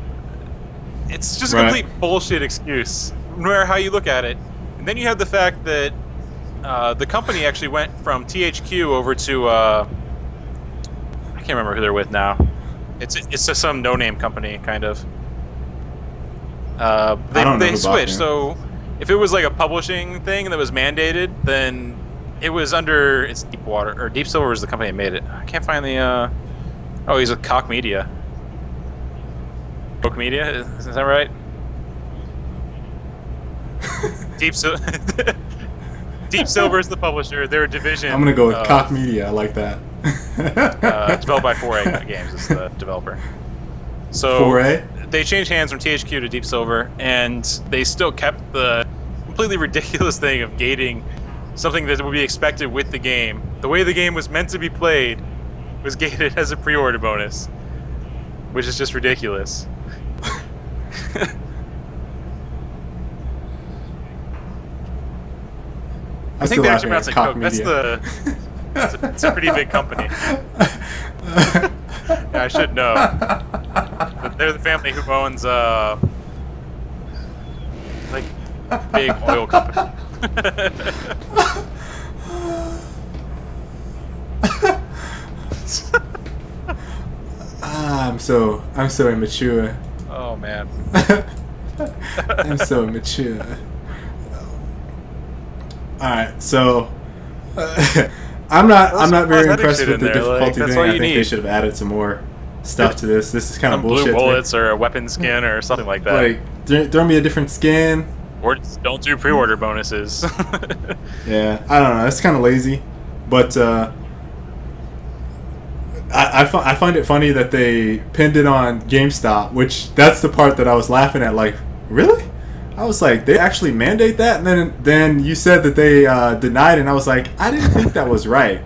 [SPEAKER 2] it's just a complete bullshit excuse, no matter how you look at it. And then you have the fact that the company actually went from THQ over to I can't remember who they're with now. It's just some no-name company, kind of. They switched. So if it was like a publishing thing that was mandated, then it was under Deepwater or Deep Silver was the company that made it. I can't find the. Oh, he's with Koch Media. Koch Media, is that right? Deep Silver is the publisher. They're a division.
[SPEAKER 1] I'm gonna go with Koch Media. I like that.
[SPEAKER 2] Developed by 4A Games is the developer. So
[SPEAKER 1] 4A?
[SPEAKER 2] They changed hands from THQ to Deep Silver, and they still kept the completely ridiculous thing of gating something that would be expected with the game. The way the game was meant to be played was gated as a pre-order bonus, which is just ridiculous. I think they're actually pronouncing Coke. That's a pretty big company. Yeah, I should know. But they're the family who owns like big oil company.
[SPEAKER 1] I'm so immature.
[SPEAKER 2] Oh man.
[SPEAKER 1] I'm so immature. Alright, so I'm not very impressed with the difficulty thing. I think they should have added some more stuff to this. This is kind of bullshit.
[SPEAKER 2] Blue bullets or a weapon skin or something like that.
[SPEAKER 1] Like, throw me a different skin.
[SPEAKER 2] Or just don't do pre-order bonuses.
[SPEAKER 1] Yeah, I don't know. It's kind of lazy, but I find it funny that they pinned it on GameStop, which that's the part that I was laughing at. Like, really? I was like, they actually mandate that? And then you said that they denied it, and I was like, I didn't think that was right.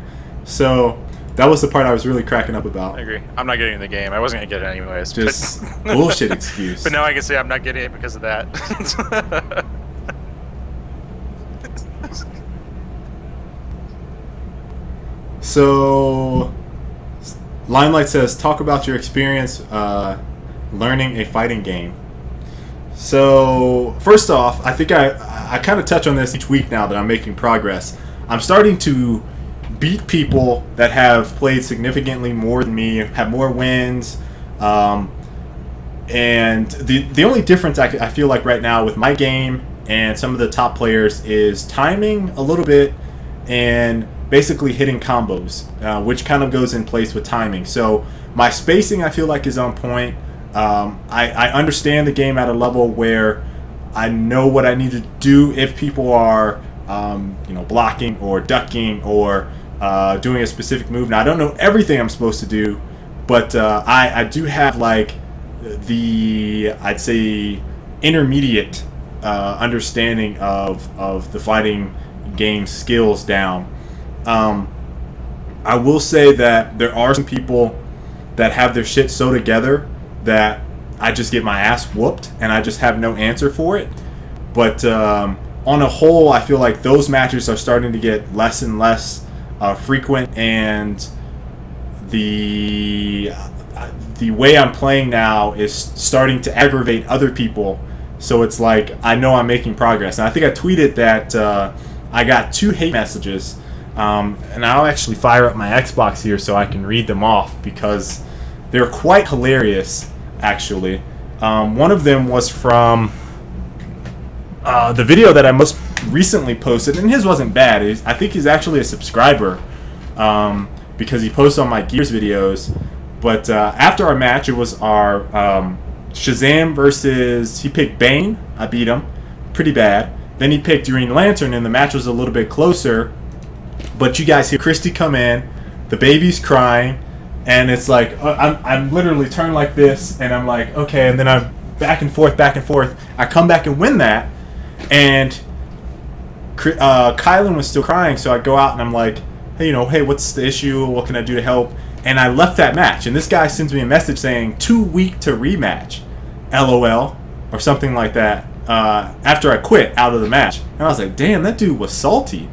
[SPEAKER 1] So that was the part I was really cracking up about.
[SPEAKER 2] I agree. I'm not getting the game. I wasn't going to get it anyways.
[SPEAKER 1] Just bullshit excuse.
[SPEAKER 2] But now I can say I'm not getting it because of that.
[SPEAKER 1] So Limelight says, talk about your experience learning a fighting game. So, first off, I think I kind of touch on this each week now that I'm making progress. I'm starting to beat people that have played significantly more than me, have more wins, and the only difference I feel like right now with my game and some of the top players is timing a little bit and basically hitting combos, which kind of goes in place with timing. So my spacing I feel like is on point. I understand the game at a level where I know what I need to do if people are blocking or ducking or doing a specific move. Now I don't know everything I'm supposed to do, but I do have like I'd say intermediate understanding of the fighting game skills down. I will say that there are some people that have their shit so together that I just get my ass whooped and I just have no answer for it. But on a whole, I feel like those matches are starting to get less and less frequent, and the way I'm playing now is starting to aggravate other people. So it's like I know I'm making progress. And I think I tweeted that I got 2 hate messages, and I'll actually fire up my Xbox here so I can read them off because they're quite hilarious, actually. One of them was from the video that I most recently posted, and his wasn't bad. I think he's actually a subscriber because he posts on my Gears videos. But after our match, it was our Shazam versus, he picked Bane. I beat him pretty bad. Then he picked Green Lantern, and the match was a little bit closer. But you guys hear Christy come in, the baby's crying, and it's like I'm literally turned like this, and I'm like, okay, and then I'm back and forth, back and forth. I come back and win that, and Kylan was still crying, so I go out and I'm like, hey, hey, what's the issue? What can I do to help? And I left that match, and this guy sends me a message saying, too weak to rematch, LOL, or something like that, after I quit out of the match. And I was like, damn, that dude was salty.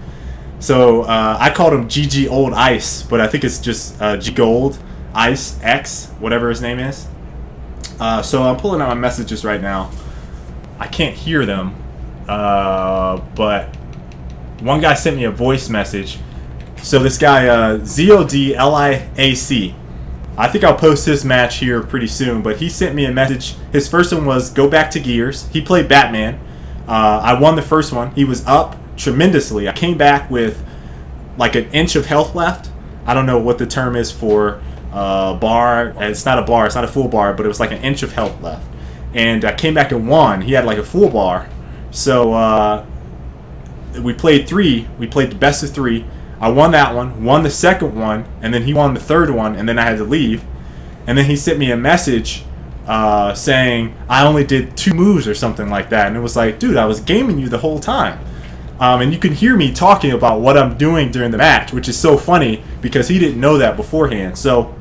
[SPEAKER 1] So I called him GG Old Ice, but I think it's just G Gold Ice X, whatever his name is. So I'm pulling out my messages right now. I can't hear them, but one guy sent me a voice message. So this guy, ZODLIAC, I think I'll post his match here pretty soon, but he sent me a message. His first one was, go back to Gears. He played Batman. I won the first one. He was up tremendously. I came back with like an inch of health left. I don't know what the term is for bar. It's not a bar. It's not a full bar, but it was like an inch of health left. And I came back and won. He had like a full bar. So we played 3. We played the best of 3. I won that one, won the second one, and then he won the third one, and then I had to leave. And then he sent me a message saying I only did 2 moves or something like that. And it was like, dude, I was gaming you the whole time. And you can hear me talking about what I'm doing during the match, which is so funny because he didn't know that beforehand. So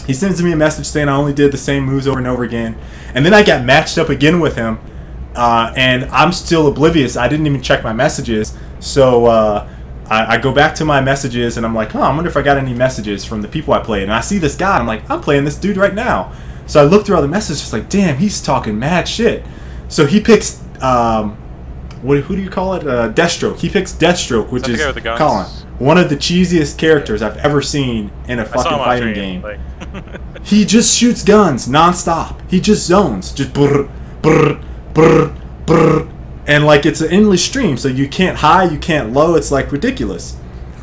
[SPEAKER 1] he sends me a message saying I only did the same moves over and over again. And then I got matched up again with him, and I'm still oblivious. I didn't even check my messages. So I go back to my messages, and I'm like, I wonder if I got any messages from the people I played. And I see this guy. I'm like, I'm playing this dude right now. So I look through all the messages, just like, damn, he's talking mad shit. So he picks, who do you call it? Deathstroke. He picks Deathstroke, which is Colin, one of the cheesiest characters I've ever seen in a fucking fighting game. Like he just shoots guns nonstop. He just zones, just brr, brr, brr, brr. And like it's an endless stream, so you can't high, you can't low. It's like ridiculous.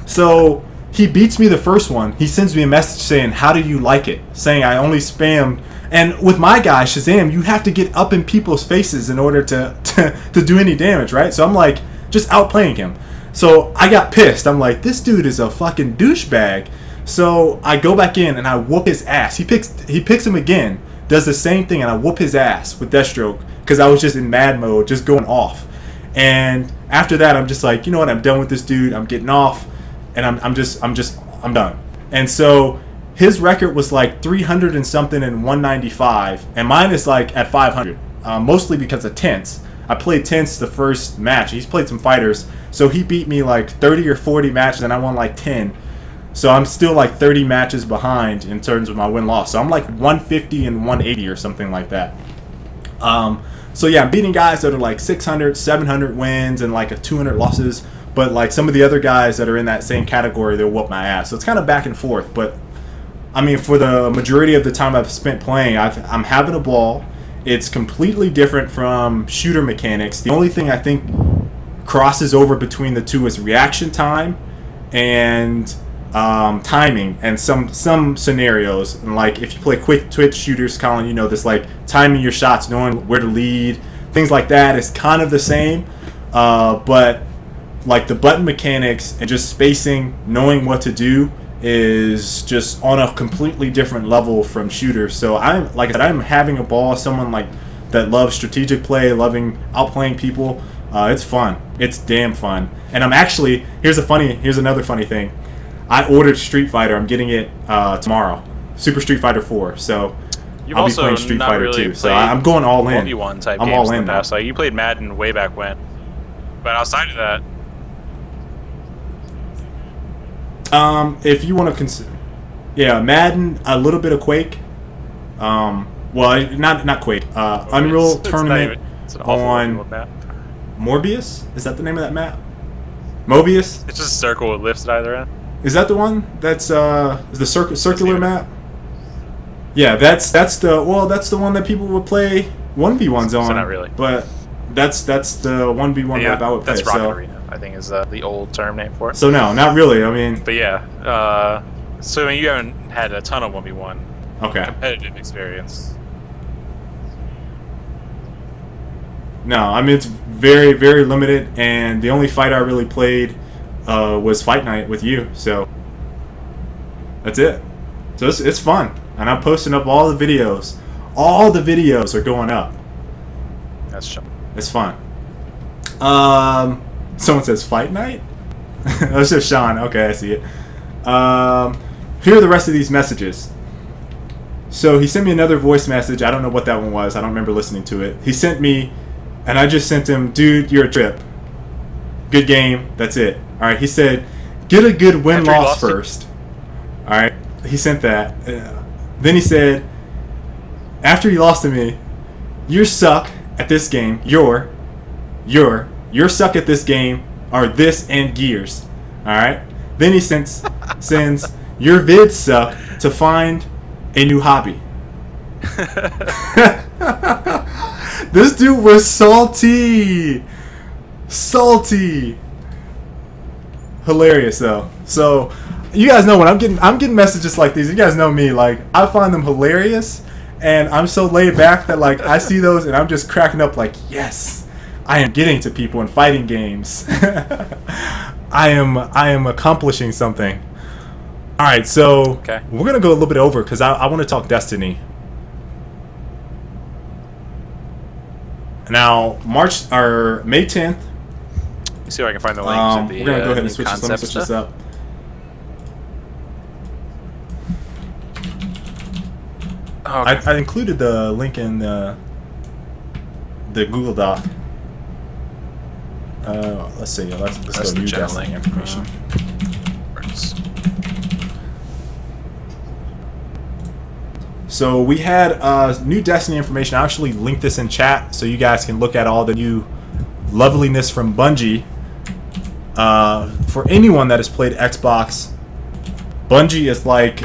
[SPEAKER 1] So he beats me the first one. He sends me a message saying, how do you like it? Saying I only spammed. And with my guy, Shazam, you have to get up in people's faces in order to do any damage, right? So I'm like, just outplaying him. So I got pissed. I'm like, this dude is a fucking douchebag. So I go back in and I whoop his ass. He picks him again, does the same thing, and I whoop his ass with Deathstroke. Because I was just in mad mode, just going off. And after that, I'm just like, you know what? I'm done with this dude. I'm getting off, and I'm done. And so his record was like 300 and something and 195, and mine is like at 500. Mostly because of Tense. I played Tense the first match. He's played some fighters, so he beat me like 30 or 40 matches, and I won like 10. So I'm still like 30 matches behind in terms of my win-loss. So I'm like 150 and 180 or something like that. So yeah, I'm beating guys that are like 600, 700 wins and like a 200 losses. But like some of the other guys that are in that same category, they'll whoop my ass. So it's kind of back and forth. But I mean, for the majority of the time I've spent playing, I'm having a ball. It's completely different from shooter mechanics. The only thing I think crosses over between the two is reaction time and timing, and some scenarios. And like if you play quick twitch shooters, Colin, you know this, like timing your shots, knowing where to lead, things like that is kind of the same. But like the button mechanics and just spacing, knowing what to do is just on a completely different level from shooters. So I'm, like I said, I'm having a ball. Someone like that loves strategic play, loving outplaying people. It's fun. It's damn fun. And I'm actually, here's another funny thing. I ordered Street Fighter. I'm getting it tomorrow. Super Street Fighter 4. So
[SPEAKER 2] You've
[SPEAKER 1] I'll be
[SPEAKER 2] also
[SPEAKER 1] playing Street
[SPEAKER 2] not
[SPEAKER 1] Fighter
[SPEAKER 2] really
[SPEAKER 1] 2. So I'm going all in.
[SPEAKER 2] 1v1 type
[SPEAKER 1] I'm
[SPEAKER 2] games
[SPEAKER 1] all in
[SPEAKER 2] in the
[SPEAKER 1] now.
[SPEAKER 2] past. Like you played Madden way back when. But outside of that,
[SPEAKER 1] if you want to consider, yeah, Madden, a little bit of Quake. Well, not Quake. Unreal Tournament on
[SPEAKER 2] map.
[SPEAKER 1] Morbius. Is that the name of that map? Mobius.
[SPEAKER 2] It's just a circle with lifts at either end.
[SPEAKER 1] Is that the one? That's the circular map. Yeah, that's the one that people would play 1v1s on.
[SPEAKER 2] So not really.
[SPEAKER 1] But that's the 1v1 map I would play.
[SPEAKER 2] That's Rocket Arena, I think, is the old term name for it.
[SPEAKER 1] So no, not really. I mean,
[SPEAKER 2] but yeah. So you haven't had a ton of 1v1 competitive experience.
[SPEAKER 1] No, I mean, it's very, very limited, and the only fight I really played was Fight Night with you, so that's it. So it's fun, and I'm posting up all the videos. All the videos are going up.
[SPEAKER 2] That's true.
[SPEAKER 1] It's fun. Someone says Fight Night? That's just Sean. Okay, I see it. Here are the rest of these messages. So he sent me another voice message. I don't know what that one was. I don't remember listening to it. He sent me, and I just sent him, dude, you're a trip. Good game. That's it. All right. He said, get a good win-loss first. All right. He sent that. Then he said, after you lost to me, you suck at this game. You're suck at this game, or this and Gears. All right. Then he sends your vids suck to find a new hobby. This dude was salty. Hilarious though. So you guys know when I'm getting messages like these, you guys know me, like I find them hilarious, and I'm so laid back that like I see those and I'm just cracking up like, yes, I am getting to people in fighting games. I am accomplishing something. All right, so we're gonna go a little bit over because I want to talk Destiny. Now, May 10th.
[SPEAKER 2] Let me see if I can find the links.
[SPEAKER 1] We're gonna go ahead and switch this. Let me switch this up.
[SPEAKER 2] Oh, okay.
[SPEAKER 1] I included the link in the Google Doc. Let's see. Let's go to Destiny information. So we had new Destiny information. I actually linked this in chat so you guys can look at all the new loveliness from Bungie. For anyone that has played Xbox, Bungie is like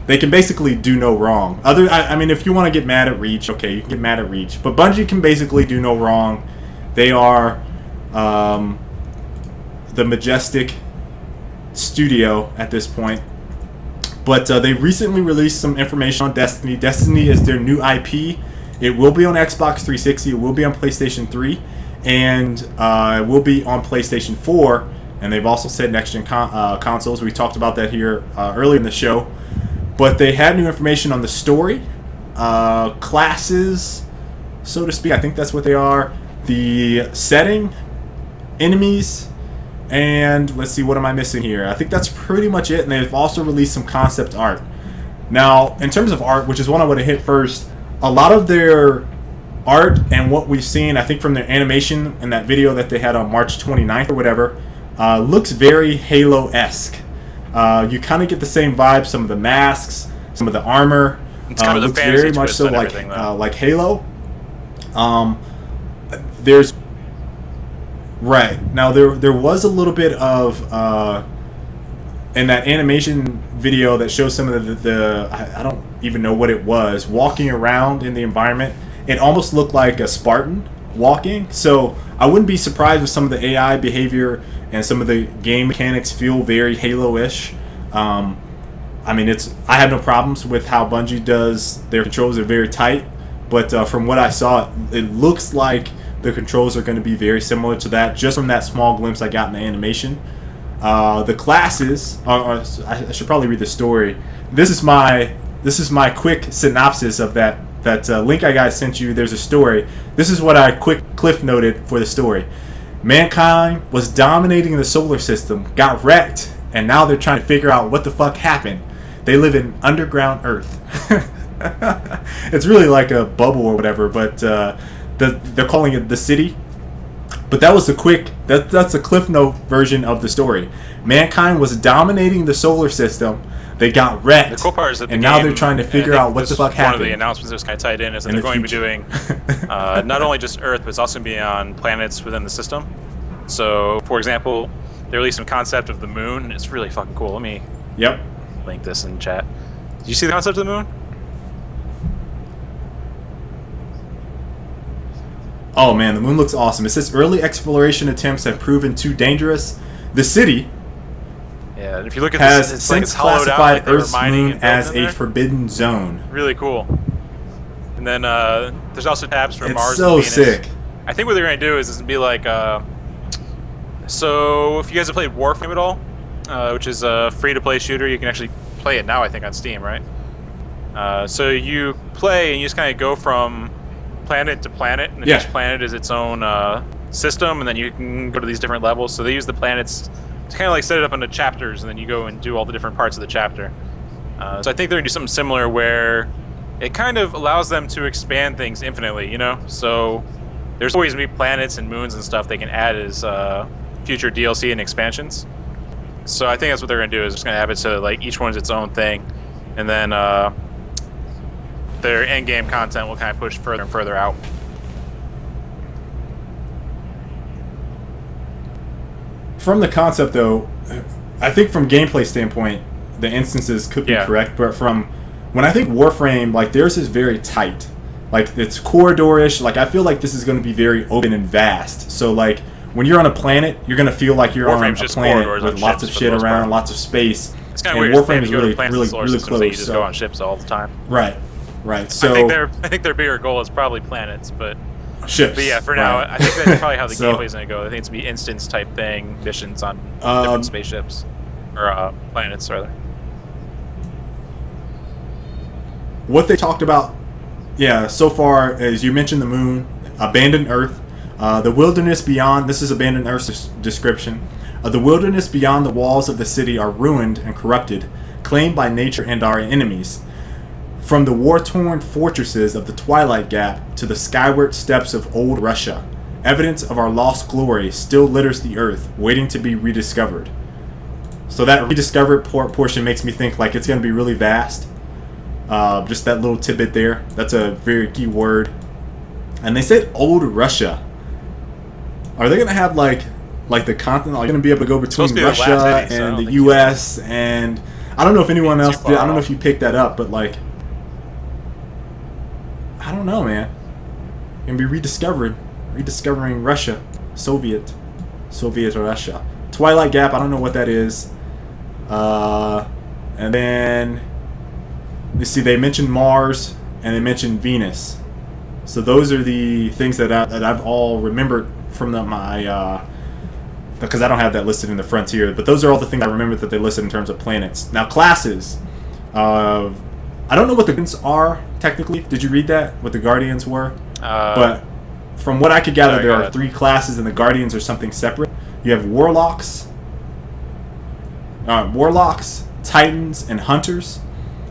[SPEAKER 1] they can basically do no wrong. I mean, if you want to get mad at Reach, okay, you can get mad at Reach, but Bungie can basically do no wrong. They are the majestic studio at this point. But they recently released some information on Destiny. Destiny is their new IP. It will be on Xbox 360. It will be on PlayStation 3. And it will be on PlayStation 4. And they've also said next-gen consoles. We talked about that here earlier in the show. But they had new information on the story, classes, so to speak. I think that's what they are. The setting, enemies, and let's see, what am I missing here? I think that's pretty much it. And they've also released some concept art. Now, in terms of art, which is one I want to hit first, a lot of their art and what we've seen, I think from their animation in that video that they had on March 29th or whatever, looks very Halo-esque. You kind of get the same vibe. Some of the masks, some of the armor.
[SPEAKER 2] It's kind of the
[SPEAKER 1] looks
[SPEAKER 2] fantasy
[SPEAKER 1] very much
[SPEAKER 2] twist
[SPEAKER 1] so
[SPEAKER 2] on
[SPEAKER 1] like
[SPEAKER 2] everything, though.
[SPEAKER 1] like Halo. There's right now there was a little bit of in that animation video that shows some of the I don't even know what it was, walking around in the environment. It almost looked like a Spartan walking. So I wouldn't be surprised if some of the AI behavior and some of the game mechanics feel very Halo-ish. I mean, I have no problems with how Bungie does their controls. They're very tight, but from what I saw, it looks like the controls are going to be very similar to that, just from that small glimpse I got in the animation. The classes, I should probably read the story. This is my quick synopsis of that link I guys sent you. There's a story. This is what I quick cliff noted for the story. Mankind was dominating the solar system, got wrecked, and now they're trying to figure out what the fuck happened. They live in underground Earth. It's really like a bubble or whatever, but they're calling it the city. But that was the quick. That's the cliff note version of the story. Mankind was dominating the solar system. They got wrecked.
[SPEAKER 2] The cool part is that
[SPEAKER 1] and now they're trying to figure out what the fuck happened.
[SPEAKER 2] One of the announcements that was kind of tied in is that they're going to be doing not only just Earth, but it's also going to be on planets within the system. So, for example, they released some concept of the moon. It's really fucking cool. Let me link this in chat. Did you see the concept of the moon?
[SPEAKER 1] Oh man, the moon looks awesome. It says early exploration attempts have proven too dangerous. The city
[SPEAKER 2] and if you look at
[SPEAKER 1] has
[SPEAKER 2] this, it's
[SPEAKER 1] since
[SPEAKER 2] like it's hollowed out,
[SPEAKER 1] classified
[SPEAKER 2] like
[SPEAKER 1] Earth's moon as a forbidden zone.
[SPEAKER 2] Really cool. And then there's also tabs for Mars
[SPEAKER 1] so
[SPEAKER 2] and Venus.
[SPEAKER 1] Sick.
[SPEAKER 2] I think what they're going to do is be like... so, if you guys have played Warframe at all, which is a free-to-play shooter, you can actually play it now, I think, on Steam, right? So you play, and you just kind of go from planet to planet, and each planet is its own system, and then you can go to these different levels. So they use the planets to kind of like set it up into chapters, and then you go and do all the different parts of the chapter. So I think they're going to do something similar where it kind of allows them to expand things infinitely, you know? So there's always going to be planets and moons and stuff they can add as future DLC and expansions. So I think that's what they're going to do, is just going to have it so that like each one's its own thing, and then their end-game content will kind of push further and further out.
[SPEAKER 1] From the concept, though, I think from gameplay standpoint, the instances could be correct, but from when I think Warframe, like theirs is very tight. Like it's corridor-ish. Like I feel like this is going to be very open and vast. So like when you're on a planet, you're going to feel like you're on a planet with lots of shit around, lots of space.
[SPEAKER 2] It's kind of weird.
[SPEAKER 1] Warframe is really close.
[SPEAKER 2] So you just go on ships all the time.
[SPEAKER 1] Right. Right. So
[SPEAKER 2] I think their bigger goal is probably planets, but
[SPEAKER 1] ships.
[SPEAKER 2] But yeah, for now, I think that's probably how the gameplay is going to go. I think it's going to be instance type thing, missions on different spaceships or planets rather.
[SPEAKER 1] What they talked about, so far, as you mentioned, the moon, abandoned Earth, the wilderness beyond. This is abandoned Earth's description. The wilderness beyond the walls of the city are ruined and corrupted, claimed by nature and our enemies. From the war-torn fortresses of the Twilight Gap to the skyward steppes of old Russia, evidence of our lost glory still litters the earth, waiting to be rediscovered. So that rediscovered portion makes me think like it's going to be really vast. Just that little tidbit there. That's a very key word. And they said old Russia. Are they going to have like the continent? Are they going to be able to go between Russia and the U.S. and I don't know if anyone else did. I don't know if you picked that up, but like. I don't know, man. Gonna be rediscovering Russia, Soviet Russia. Twilight Gap. I don't know what that is. And then let's see. They mentioned Mars and they mentioned Venus. So those are the things that I've all remembered from my because I don't have that listed in the frontier. But those are all the things I remember that they listed in terms of planets. Now classes. I don't know what the Guardians are technically. Did you read that? What the Guardians were? But from what I could gather, there are 3 classes, and the Guardians are something separate. You have Warlocks, Titans, and Hunters.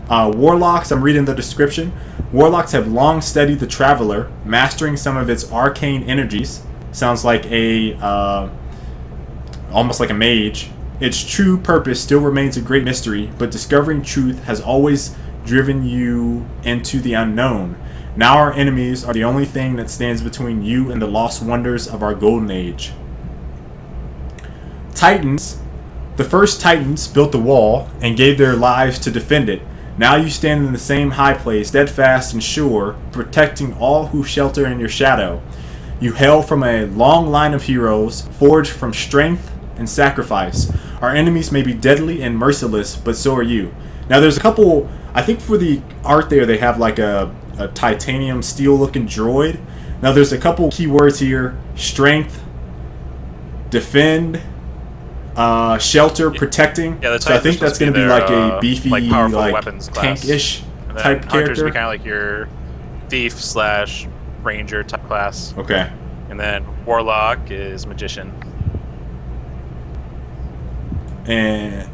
[SPEAKER 1] Warlocks, I'm reading the description. Warlocks have long studied the Traveler, mastering some of its arcane energies. Sounds like a almost like a mage. Its true purpose still remains a great mystery, but discovering truth has always driven you into the unknown. Now our enemies are the only thing that stands between you and the lost wonders of our golden age. Titans. The first Titans built the wall and gave their lives to defend it. Now you stand in the same high place, steadfast and sure, protecting all who shelter in your shadow. You hail from a long line of heroes, forged from strength and sacrifice. Our enemies may be deadly and merciless, but so are you. Now there's a couple, I think for the art there they have like a titanium steel looking droid. Now there's a couple keywords here: strength, defend, shelter, protecting.
[SPEAKER 2] Yeah,
[SPEAKER 1] so I think that's going to be like a beefy,
[SPEAKER 2] like powerful
[SPEAKER 1] like
[SPEAKER 2] weapons class.
[SPEAKER 1] tank-ish
[SPEAKER 2] And then
[SPEAKER 1] type
[SPEAKER 2] Hunters
[SPEAKER 1] character.
[SPEAKER 2] be kind of like your thief / ranger type class.
[SPEAKER 1] Okay.
[SPEAKER 2] And then Warlock is magician.
[SPEAKER 1] And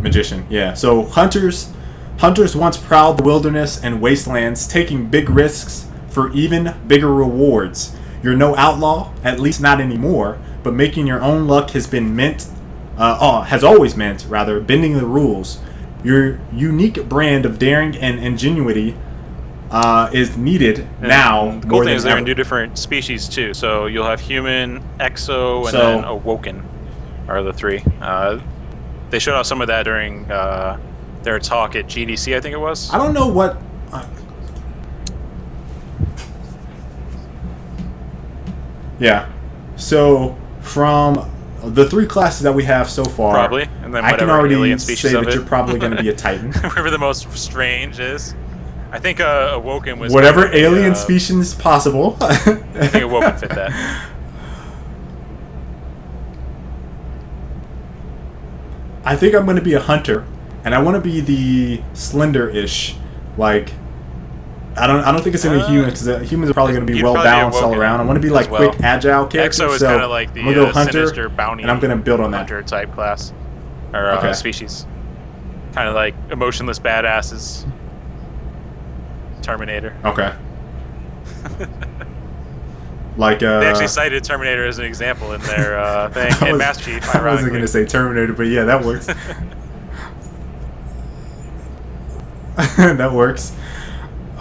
[SPEAKER 1] magician, yeah. So hunters once prowled the wilderness and wastelands, taking big risks for even bigger rewards. You're no outlaw, at least not anymore, but making your own luck has always meant bending the rules. Your unique brand of daring and ingenuity is needed now.
[SPEAKER 2] The cool thing is they're in 2 different species too. So you'll have human, exo, and then awoken are the 3. They showed off some of that during their talk at GDC, I think it was.
[SPEAKER 1] I don't know what. Yeah. So from the 3 classes that we have so far,
[SPEAKER 2] probably, and then
[SPEAKER 1] I can already
[SPEAKER 2] alien species
[SPEAKER 1] say
[SPEAKER 2] of
[SPEAKER 1] that
[SPEAKER 2] it.
[SPEAKER 1] you're probably going to be a Titan.
[SPEAKER 2] Whatever the most strange is. I think Awoken was
[SPEAKER 1] whatever
[SPEAKER 2] kind of
[SPEAKER 1] alien species possible.
[SPEAKER 2] I think Awoken fit that.
[SPEAKER 1] I think I'm going to be a hunter, and I want to be the slender-ish, like. I don't think it's going to be human, because humans are probably going to be well balanced all around. I want to be like quick, agile character.
[SPEAKER 2] Exo is kind of like the
[SPEAKER 1] I'm gonna go hunter,
[SPEAKER 2] sinister bounty,
[SPEAKER 1] and I'm going to build on that
[SPEAKER 2] hunter type class or species. Kind of like emotionless badasses. Terminator.
[SPEAKER 1] Okay. Like
[SPEAKER 2] they actually cited Terminator as an example in their thing. And Master Chief.
[SPEAKER 1] I wasn't going to say Terminator, but yeah, that works. That works.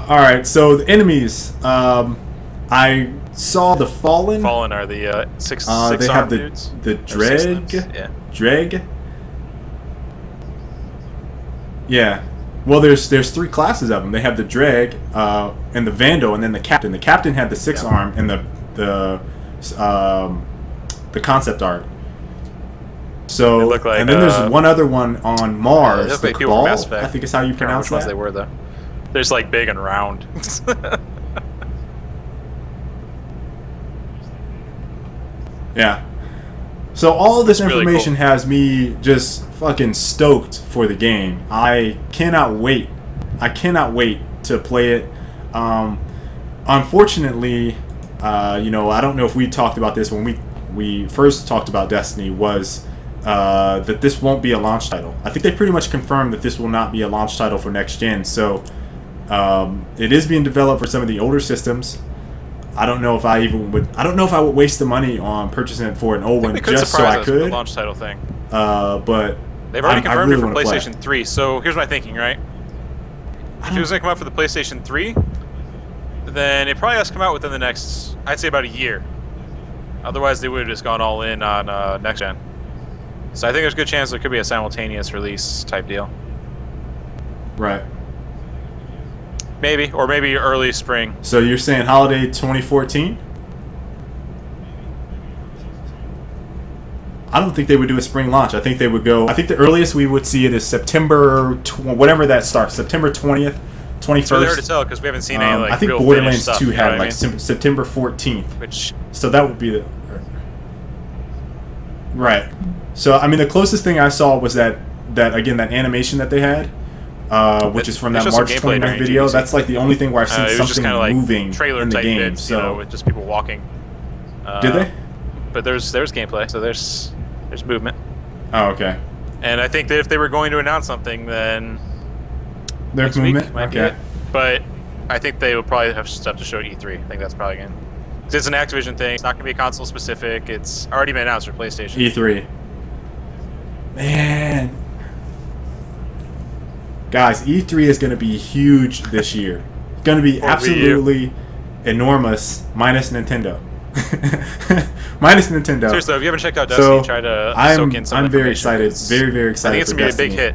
[SPEAKER 1] All right, so the enemies. I saw the Fallen.
[SPEAKER 2] Fallen are the six
[SPEAKER 1] they have
[SPEAKER 2] dudes.
[SPEAKER 1] The Dreg.
[SPEAKER 2] Yeah.
[SPEAKER 1] Dreg. Yeah. Well, there's 3 classes of them. They have the Dreg, and the Vandal, and then the Captain. The Captain had the 6-arm and the concept art. So
[SPEAKER 2] like,
[SPEAKER 1] and then there's one other one on Mars. The Cabal, I think is how you pronounce that.
[SPEAKER 2] They were though. They're just like big and round.
[SPEAKER 1] Yeah. So all of this
[SPEAKER 2] really
[SPEAKER 1] information
[SPEAKER 2] cool.
[SPEAKER 1] has me just fucking stoked for the game. I cannot wait. I cannot wait to play it. Unfortunately, you know, I don't know if we talked about this when we first talked about Destiny, was that this won't be a launch title. I think they pretty much confirmed that this will not be a launch title for next gen. So it is being developed for some of the older systems. I don't know if I would waste the money on purchasing it for an old one just so I could.
[SPEAKER 2] The launch title thing.
[SPEAKER 1] But
[SPEAKER 2] they've already confirmed
[SPEAKER 1] really
[SPEAKER 2] it for PlayStation 3. So here's my thinking, right? If it was going to come out for the PlayStation 3, then it probably has to come out within the next, I'd say, about a year. Otherwise, they would have just gone all in on next gen. So I think there's a good chance there could be a simultaneous release type deal.
[SPEAKER 1] Right.
[SPEAKER 2] Maybe, or maybe early spring.
[SPEAKER 1] So you're saying holiday 2014? I don't think they would do a spring launch. I think they would go. I think the earliest we would see it is September, whatever that starts. September 20th, 21st.
[SPEAKER 2] It's really hard to tell because we haven't seen any like
[SPEAKER 1] I think
[SPEAKER 2] real
[SPEAKER 1] Borderlands
[SPEAKER 2] stuff,
[SPEAKER 1] 2 had like
[SPEAKER 2] I mean?
[SPEAKER 1] September 14th.
[SPEAKER 2] Which.
[SPEAKER 1] So that would be the. Right. So I mean, the closest thing I saw was that again that animation that they had. Which is from that March 29th video. GDC. That's like the only thing where I've seen something like moving
[SPEAKER 2] trailer
[SPEAKER 1] in the
[SPEAKER 2] type
[SPEAKER 1] game.
[SPEAKER 2] bits,
[SPEAKER 1] so
[SPEAKER 2] you know, with just people walking.
[SPEAKER 1] Did they?
[SPEAKER 2] But there's gameplay, so there's movement.
[SPEAKER 1] Oh, okay.
[SPEAKER 2] And I think that if they were going to announce something, then
[SPEAKER 1] there's movement.
[SPEAKER 2] Might be it. But I think they will probably have stuff to show at E3. I think that's probably going. It's an Activision thing. It's not going to be console specific. It's already been announced for PlayStation.
[SPEAKER 1] E3. Man. Guys, E3 is going to be huge this year. It's going to be absolutely enormous, minus Nintendo. Minus Nintendo.
[SPEAKER 2] Seriously, if you haven't checked out Destiny, try to soak in some
[SPEAKER 1] I'm very excited. Very, very excited.
[SPEAKER 2] I think it's going to be a big hit.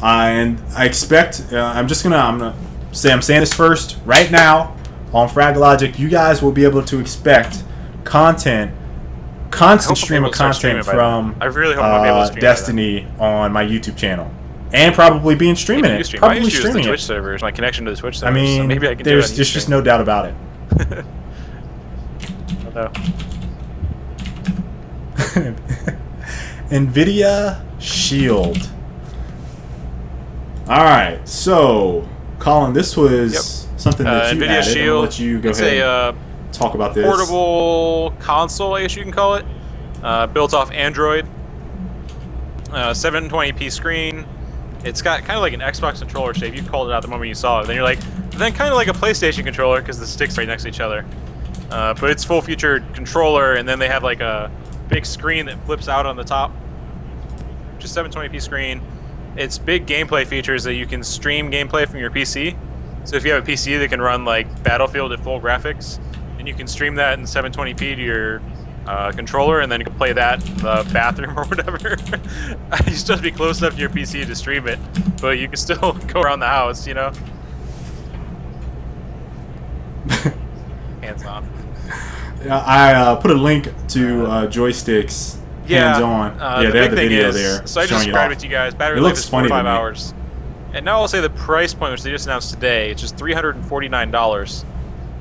[SPEAKER 1] And I expect, I'm gonna say, I'm saying this first right now on Frag Logic. You guys will be able to expect constant stream of content from
[SPEAKER 2] I really hope I'll be able to stream
[SPEAKER 1] Destiny on my YouTube channel, and probably being streaming it. Probably streaming
[SPEAKER 2] the Twitch servers. My connection to the Twitch servers.
[SPEAKER 1] I mean,
[SPEAKER 2] so maybe I can
[SPEAKER 1] there's just no doubt about it. Nvidia Shield. All right, so Colin, this was something that you
[SPEAKER 2] Nvidia
[SPEAKER 1] added.
[SPEAKER 2] Shield.
[SPEAKER 1] I'll let you go ahead and talk about this.
[SPEAKER 2] Portable console, I guess you can call it, built off Android. 720p screen. It's got kind of like an Xbox controller shape. You called it out the moment you saw it. Then you're like, then kind of like a PlayStation controller because the sticks right next to each other. But it's full-featured controller, and then they have like a big screen that flips out on the top. Just 720p screen. It's big gameplay features that you can stream gameplay from your PC. So if you have a PC that can run like Battlefield at full graphics, and you can stream that in 720p to your controller, and then you can play that in the bathroom or whatever. You still have to be close enough to your PC to stream it, but you can still go around the house, you know? Hands on.
[SPEAKER 1] I put a link to joysticks. Hands on. Yeah, they have the video there.
[SPEAKER 2] So I just subscribed it to you guys. Battery life is 45 hours. And now I'll say the price point, which they just announced today, it's just $349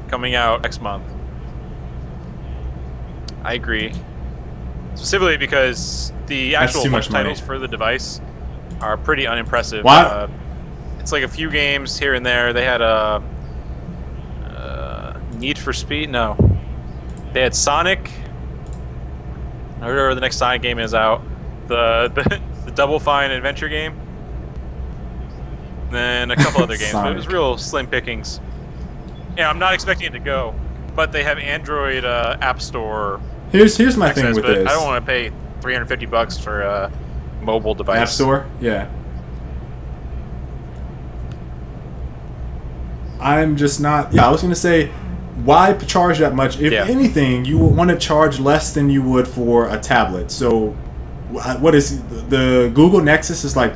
[SPEAKER 2] coming out next month. I agree. Specifically because the actual titles for the device are pretty unimpressive.
[SPEAKER 1] What?
[SPEAKER 2] It's like a few games here and there. They had a Need for Speed. No, they had Sonic. I remember the next Sonic game is out. The Double Fine adventure game. And then a couple other games, but it was real slim pickings. Yeah, I'm not expecting it to go, but they have Android App Store.
[SPEAKER 1] Here's my thing with this.
[SPEAKER 2] I don't want to pay $350 for a mobile device.
[SPEAKER 1] App Store, yeah. I'm just not. Yeah, I was gonna say, why charge that much? If anything, you would want to charge less than you would for a tablet. So, what is the Google Nexus is like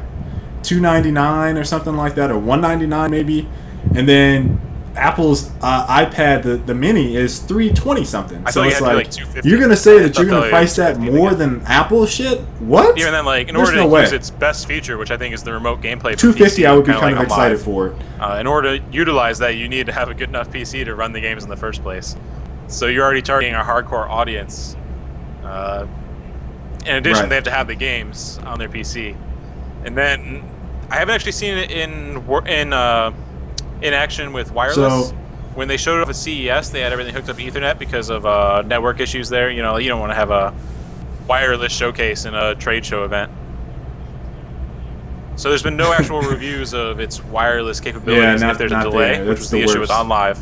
[SPEAKER 1] $299 or something like that, or $199 maybe, and then Apple's iPad, the mini, is $320 something. So it's like you're gonna say that you're gonna price that more than Apple shit? What?
[SPEAKER 2] Even then, like in order to use its best feature, which I think is the remote gameplay,
[SPEAKER 1] $250, I would be kind of excited for it.
[SPEAKER 2] In order to utilize that, you need to have a good enough PC to run the games in the first place. So you're already targeting a hardcore audience. In addition, they have to have the games on their PC, and then I haven't actually seen it in action with wireless. So, when they showed it off at CES, they had everything hooked up Ethernet because of network issues there. You know, you don't want to have a wireless showcase in a trade show event. So there's been no actual reviews of its wireless capabilities, and if there's a delay, which was the issue with OnLive,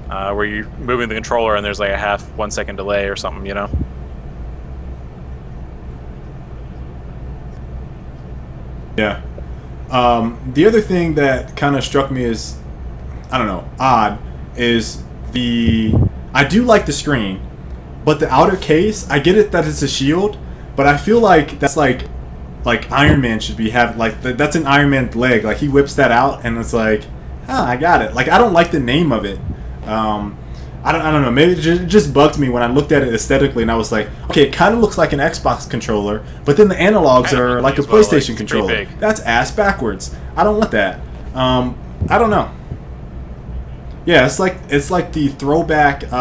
[SPEAKER 2] where you're moving the controller and there's like a 1 second delay or something, you know?
[SPEAKER 1] Yeah. The other thing that kind of struck me as, I don't know, odd, is I do like the screen, but the outer case, I get it that it's a shield, but I feel like that's like Iron Man should be that's an Iron Man leg. Like he whips that out and it's like, I got it. Like I don't like the name of it. I don't know. Maybe it just bugged me when I looked at it aesthetically and I was like, okay, it kind of looks like an Xbox controller, but then the analogs are like a PlayStation controller. That's ass backwards. I don't want that. I don't know. Yeah, it's like the throwback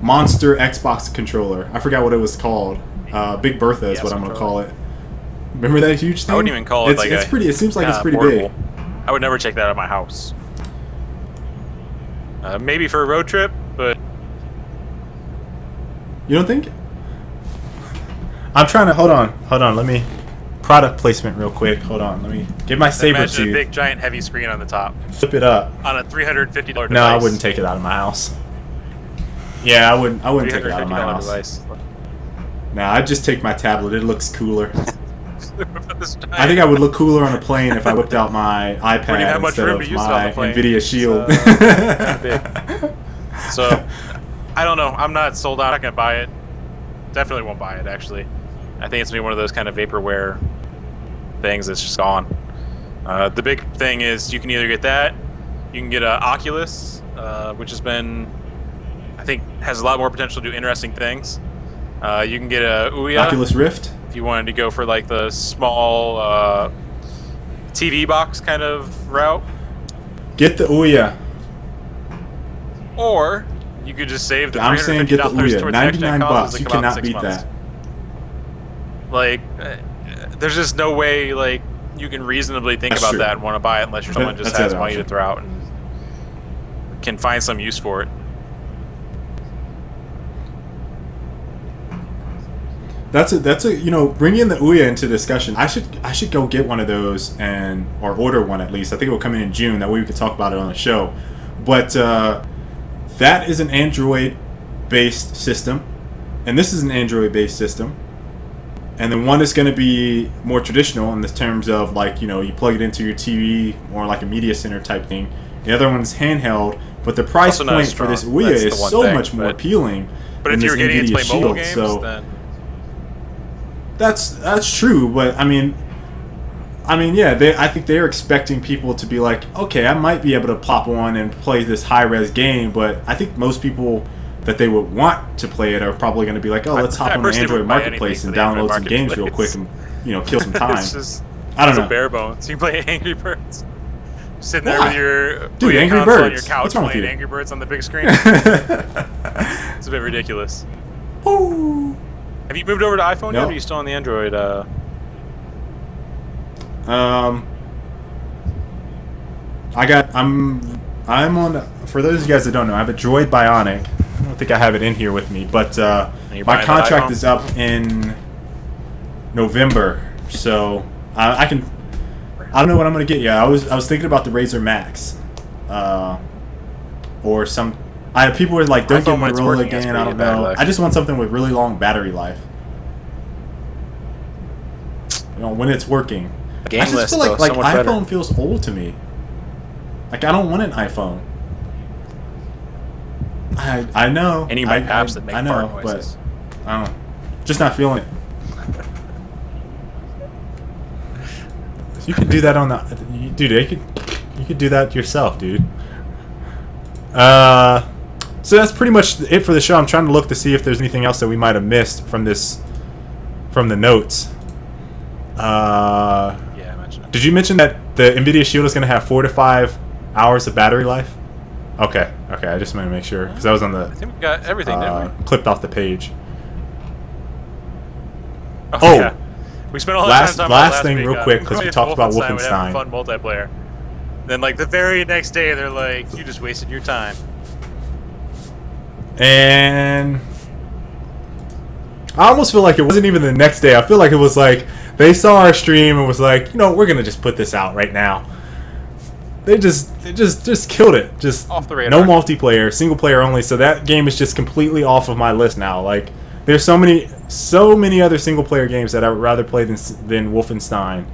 [SPEAKER 1] monster Xbox controller. I forgot what it was called. Big Bertha is what I'm gonna call it. Remember that huge thing?
[SPEAKER 2] I wouldn't even call it
[SPEAKER 1] it seems like it's pretty big.
[SPEAKER 2] I would never take that out of my house. Maybe for a road trip, but
[SPEAKER 1] you don't think? I'm trying to hold on. Let me product placement real quick. Hold on. Let me get my saber tooth.
[SPEAKER 2] Imagine a big giant heavy screen on the top.
[SPEAKER 1] Flip it up
[SPEAKER 2] on a $350 device.
[SPEAKER 1] No, I wouldn't take it out of my house. Yeah, I wouldn't take it out of my
[SPEAKER 2] $350
[SPEAKER 1] house.
[SPEAKER 2] device.
[SPEAKER 1] Nah, I'd just take my tablet. It looks cooler. I think I would look cooler on a plane if I whipped out my iPad instead of my Nvidia Shield.
[SPEAKER 2] So, I don't know. I'm not sold out. I'm not going to buy it. Definitely won't buy it, actually. I think it's going to be one of those kind of vaporware things that's just gone. The big thing is you can either get that, you can get an Oculus, which has been, I think, has a lot more potential to do interesting things. You can get a Ouya.
[SPEAKER 1] Oculus Rift?
[SPEAKER 2] If you wanted to go for like the small TV box kind of route.
[SPEAKER 1] Get the Ouya.
[SPEAKER 2] Or you could just save the $350
[SPEAKER 1] I'm saying get the Ouya. 99 bucks. You cannot beat
[SPEAKER 2] months.
[SPEAKER 1] that.
[SPEAKER 2] Like, there's just no way like you can reasonably think about that and want to buy it unless you're someone who just has money to throw out and can find some use for it.
[SPEAKER 1] That's a you know, bringing the Ouya into discussion. I should go get one of those or order one at least. I think it will come in June. That way we could talk about it on the show. But that is an Android-based system, and this is an Android-based system. And then one is going to be more traditional in the terms of like, you know, you plug it into your TV, more like a media center type thing. The other one is handheld, but the price point for this Ouya is so much more appealing.
[SPEAKER 2] But if you're getting into play mobile games, then
[SPEAKER 1] that's true. But I mean, yeah, I think they're expecting people to be like, okay, I might be able to pop one and play this high-res game, but I think most people that they would want to play it are probably going to be like, oh, let's hop on the Android Marketplace and download some games real quick and, you know, kill some time. I don't know.
[SPEAKER 2] It's bare bones. You can play Angry Birds. Sitting there with your
[SPEAKER 1] Angry Birds
[SPEAKER 2] on your couch playing Angry Birds on the big screen. It's a bit ridiculous.
[SPEAKER 1] Ooh.
[SPEAKER 2] Have you moved over to iPhone yet, or are you still on the Android?
[SPEAKER 1] I'm on. For those of you guys that don't know, I have a Droid Bionic. I don't think I have it in here with me, but my contract is up in November, so I don't know what I'm gonna get yet. I was thinking about the Razer Max, or some. People were like, "Don't get Motorola again." I don't know. I just want something with really long battery life. You know, when it's working. I just feel like iPhone feels old to me. Like, I don't want an iPhone. I know.
[SPEAKER 2] Any apps that make fart noises.
[SPEAKER 1] But I don't know. Just not feeling it. You could do that on the... Dude, you could do that yourself, dude. So that's pretty much it for the show. I'm trying to look to see if there's anything else that we might have missed from the notes.
[SPEAKER 2] Yeah, I mentioned it.
[SPEAKER 1] Did you mention that the Nvidia Shield is going to have 4 to 5 hours of battery life? Okay. I just wanted to make sure because I was on the.
[SPEAKER 2] I think we got everything, didn't we?
[SPEAKER 1] Clipped off the page.
[SPEAKER 2] Oh, yeah. We spent all that time talking
[SPEAKER 1] last thing, real quick, because we talked about Wolfenstein.
[SPEAKER 2] Fun multiplayer. Then, like the very next day, they're like, "You just wasted your time."
[SPEAKER 1] And I almost feel like it wasn't even the next day. I feel like it was like they saw our stream and was like, you know, we're gonna just put this out right now. They just killed it. Just
[SPEAKER 2] off the radar.
[SPEAKER 1] No multiplayer, single player only. So that game is just completely off of my list now. Like, there's so many other single player games that I would rather play than Wolfenstein.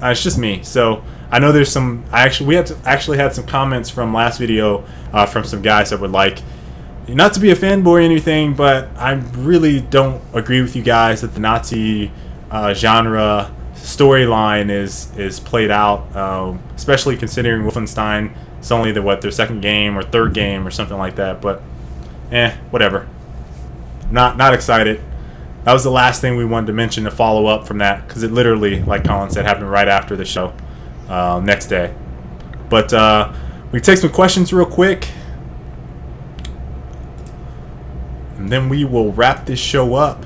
[SPEAKER 1] It's just me. So I know there's some. We actually had some comments from last video from some guys that were like, not to be a fanboy or anything, but I really don't agree with you guys that the Nazi genre storyline is played out, especially considering Wolfenstein. It's only their second game or third game or something like that. But whatever. Not excited. That was the last thing we wanted to mention to follow up from that, because it literally, like Colin said, happened right after the show, next day. But we can take some questions real quick, and then we will wrap this show up.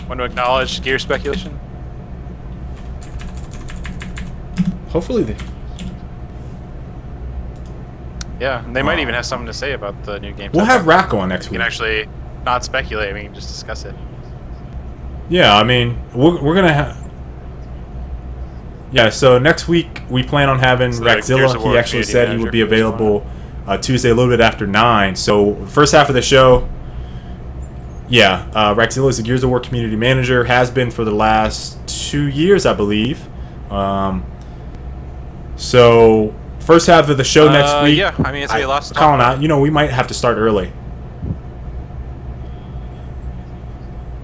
[SPEAKER 2] Want to acknowledge gear speculation?
[SPEAKER 1] Hopefully they...
[SPEAKER 2] Yeah, and they might even have something to say about the new game.
[SPEAKER 1] We'll have Rack on next week.
[SPEAKER 2] We can actually not speculate, we can just discuss it.
[SPEAKER 1] Yeah, I mean, we're going to have... Yeah, so next week we plan on having Raxzilla. He actually said he would be available Tuesday a little bit after 9. So first half of the show, yeah, Raxzilla is the Gears of War community manager, has been for the last 2 years, I believe. So first half of the show next week.
[SPEAKER 2] Yeah, I mean, it's gonna be lots to talk
[SPEAKER 1] Colin,
[SPEAKER 2] about.
[SPEAKER 1] you know, we might have to start early.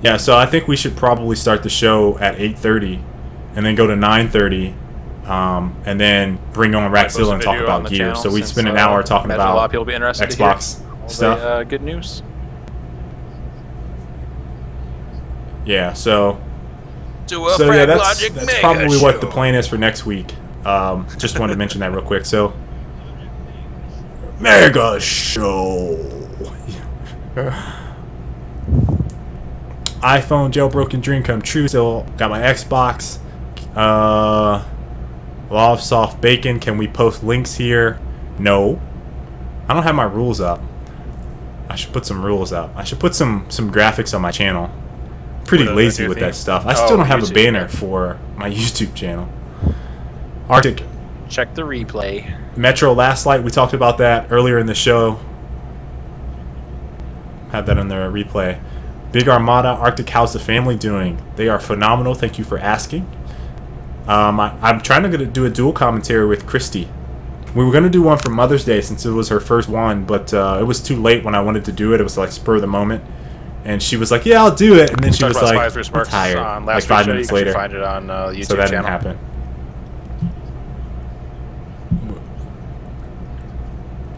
[SPEAKER 1] Yeah, so I think we should probably start the show at 8:30, and then go to 9:30, and then bring on Raxzilla and talk about Gears. So we spend an hour talking about
[SPEAKER 2] a lot of people be interested
[SPEAKER 1] Xbox stuff.
[SPEAKER 2] Good news.
[SPEAKER 1] Yeah, so
[SPEAKER 2] Yeah,
[SPEAKER 1] that's probably what the plan is for next week. Just wanted to mention that real quick. So, Mega Show. iPhone jailbroken dream come true. Still got my Xbox. Love soft bacon. Can we post links here? No. I don't have my rules up. I should put some rules up. I should put some graphics on my channel. Pretty lazy with that stuff. I still don't have a banner for my YouTube channel. Arctic.
[SPEAKER 2] Check the replay.
[SPEAKER 1] Metro Last Light. We talked about that earlier in the show. Had that in the replay. Big Armada, Arctic, how's the family doing? They are phenomenal. Thank you for asking. I'm trying to do a dual commentary with Christy. We were going to do one for Mother's Day since it was her first one, but it was too late when I wanted to do it. It was like spur of the moment. And she was like, yeah, I'll do it. And then she was like, I'm tired. Like 5 minutes later.
[SPEAKER 2] Find it on YouTube
[SPEAKER 1] so that
[SPEAKER 2] channel.
[SPEAKER 1] didn't happen.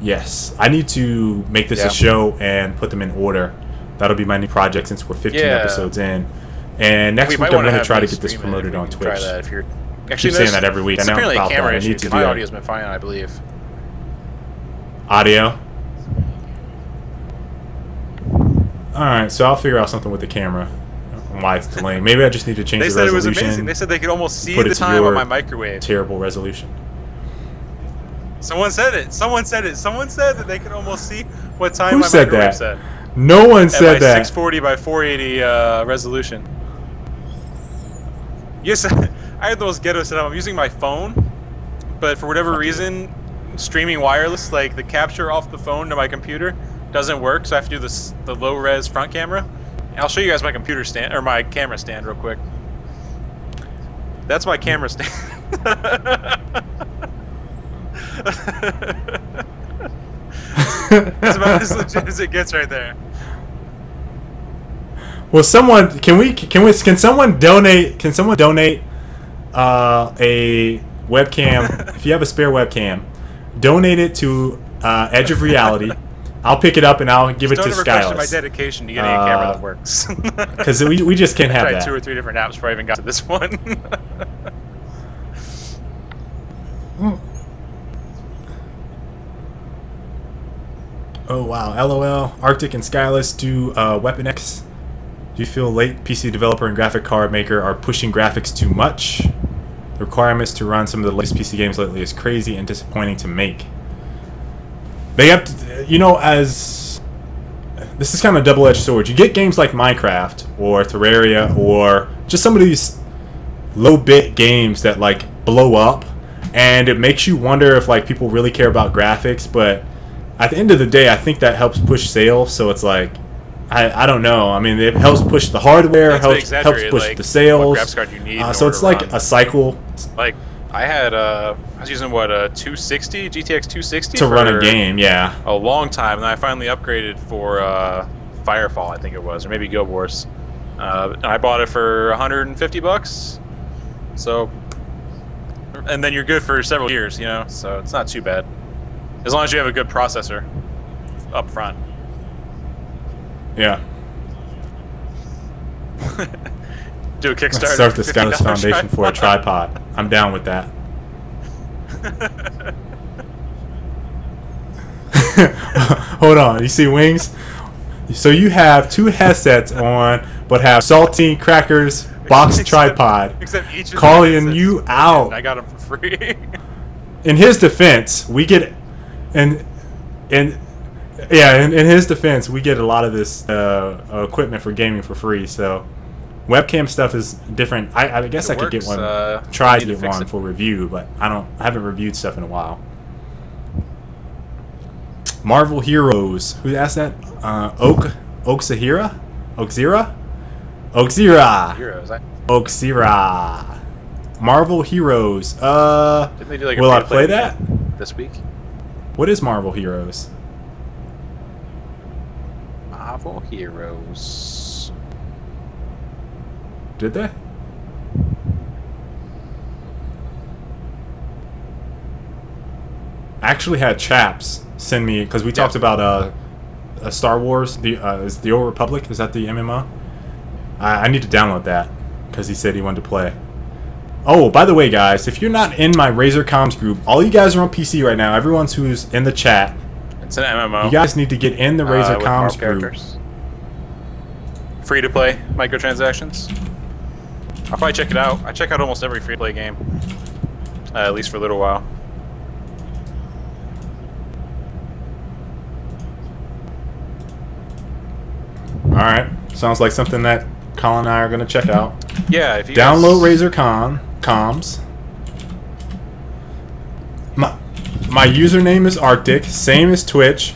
[SPEAKER 1] Yes. I need to make this a show and put them in order. That'll be my new project since we're 15 episodes in. And next week I'm going to try to get this promoted on Twitch.
[SPEAKER 2] Try that if you're
[SPEAKER 1] I keep saying that every week. I know
[SPEAKER 2] apparently
[SPEAKER 1] about
[SPEAKER 2] a camera
[SPEAKER 1] that. I
[SPEAKER 2] issue.
[SPEAKER 1] need to do
[SPEAKER 2] My
[SPEAKER 1] that.
[SPEAKER 2] audio's been fine, I believe.
[SPEAKER 1] Audio? Alright, so I'll figure out something with the camera. Why it's delaying. Maybe I just need to change the resolution.
[SPEAKER 2] They said it was amazing. They said they could almost see the time on my microwave.
[SPEAKER 1] Terrible resolution.
[SPEAKER 2] Someone said it. Someone said it. Someone said that they could almost see what time
[SPEAKER 1] Who
[SPEAKER 2] my
[SPEAKER 1] said
[SPEAKER 2] microwave
[SPEAKER 1] that?
[SPEAKER 2] said.
[SPEAKER 1] No one said that.
[SPEAKER 2] 640 by 480 resolution. Yes, I had the most ghetto setup. I'm using my phone, but for whatever reason, streaming wireless, like the capture off the phone to my computer, doesn't work. So I have to do the low res front camera. And I'll show you guys my computer stand or my camera stand real quick. That's my camera stand. It's about as legit as it gets right there.
[SPEAKER 1] Well, someone can someone donate a webcam? If you have a spare webcam, donate it to Edge of Reality. I'll pick it up and I'll give it to Skyless.
[SPEAKER 2] Don't ever question my dedication to getting a camera that works.
[SPEAKER 1] Because we just can't have that.
[SPEAKER 2] I tried 2 or 3 different apps before I even got to this one.
[SPEAKER 1] Oh wow, LOL. Arctic and Skyless do Weapon X. Do you feel late PC developer and graphic card maker are pushing graphics too much? The requirements to run some of the latest PC games lately is crazy and disappointing to make. They have to, you know, as this is kind of a double-edged sword. You get games like Minecraft or Terraria or just some of these low-bit games that like blow up, and it makes you wonder if like people really care about graphics. But at the end of the day, I think that helps push sales. So it's like, I don't know. I mean, it helps push the hardware, helps push
[SPEAKER 2] like,
[SPEAKER 1] the sales.
[SPEAKER 2] what graphics card you need
[SPEAKER 1] so it's like a cycle.
[SPEAKER 2] Like I had I was using what a 260 GTX 260
[SPEAKER 1] to run a game, yeah.
[SPEAKER 2] A long time, and I finally upgraded for Firefall, I think it was, or maybe Guild Wars. And I bought it for $150. So, and then you're good for several years, you know. So it's not too bad, as long as you have a good processor up front.
[SPEAKER 1] Yeah.
[SPEAKER 2] Do a Kickstarter.
[SPEAKER 1] Let's start the Skyless Foundation for a tripod. I'm down with that. Hold on. You see wings? So you have 2 headsets on, but have saltine crackers, box tripod.
[SPEAKER 2] Except each of
[SPEAKER 1] calling you out.
[SPEAKER 2] I got them for free.
[SPEAKER 1] In his defense, we get, in his defense, we get a lot of this equipment for gaming for free. So Webcam stuff is different. I guess I could get one. Try to get one for review, but I haven't reviewed stuff in a while. Marvel Heroes. Who asked that? Oxira? Marvel Heroes.
[SPEAKER 2] Didn't they do like a
[SPEAKER 1] will I play that
[SPEAKER 2] this week?
[SPEAKER 1] What is Marvel Heroes?
[SPEAKER 2] Marvel Heroes.
[SPEAKER 1] Did they? I actually had Chaps send me, because we talked about Star Wars. Is the Old Republic? Is that the MMO? I need to download that because he said he wanted to play. Oh, by the way, guys, if you're not in my Razer Comms group, all you guys are on PC right now. Everyone who's in the chat,
[SPEAKER 2] it's an MMO.
[SPEAKER 1] You guys need to get in the Razer Comms group.
[SPEAKER 2] Free to play microtransactions. I'll probably check it out. I check out almost every free to play game, at least for a little while.
[SPEAKER 1] All right, sounds like something that Colin and I are going to check out.
[SPEAKER 2] Yeah, if you
[SPEAKER 1] download Razer Comms. My username is Arctic, same as Twitch.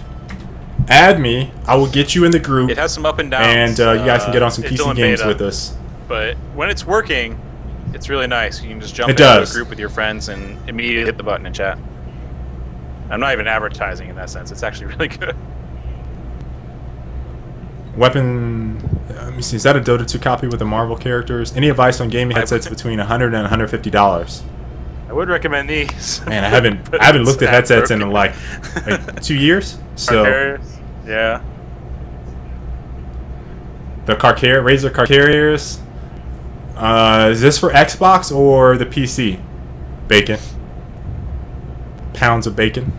[SPEAKER 1] Add me. I will get you in the group.
[SPEAKER 2] It has some up and downs,
[SPEAKER 1] and you guys can get on some PC games with us.
[SPEAKER 2] But when it's working, it's really nice. You can just jump into a group with your friends and immediately hit the button and chat. I'm not even advertising in that sense. It's actually really good.
[SPEAKER 1] Weapon. Let me see. Is that a Dota 2 copy with the Marvel characters? Any advice on gaming headsets between $100 and $150?
[SPEAKER 2] I would recommend these.
[SPEAKER 1] Man, I haven't looked at headsets in like 2 years. So
[SPEAKER 2] yeah.
[SPEAKER 1] The Razer Carcarriers. Is this for Xbox or the PC? Bacon. Pounds of bacon.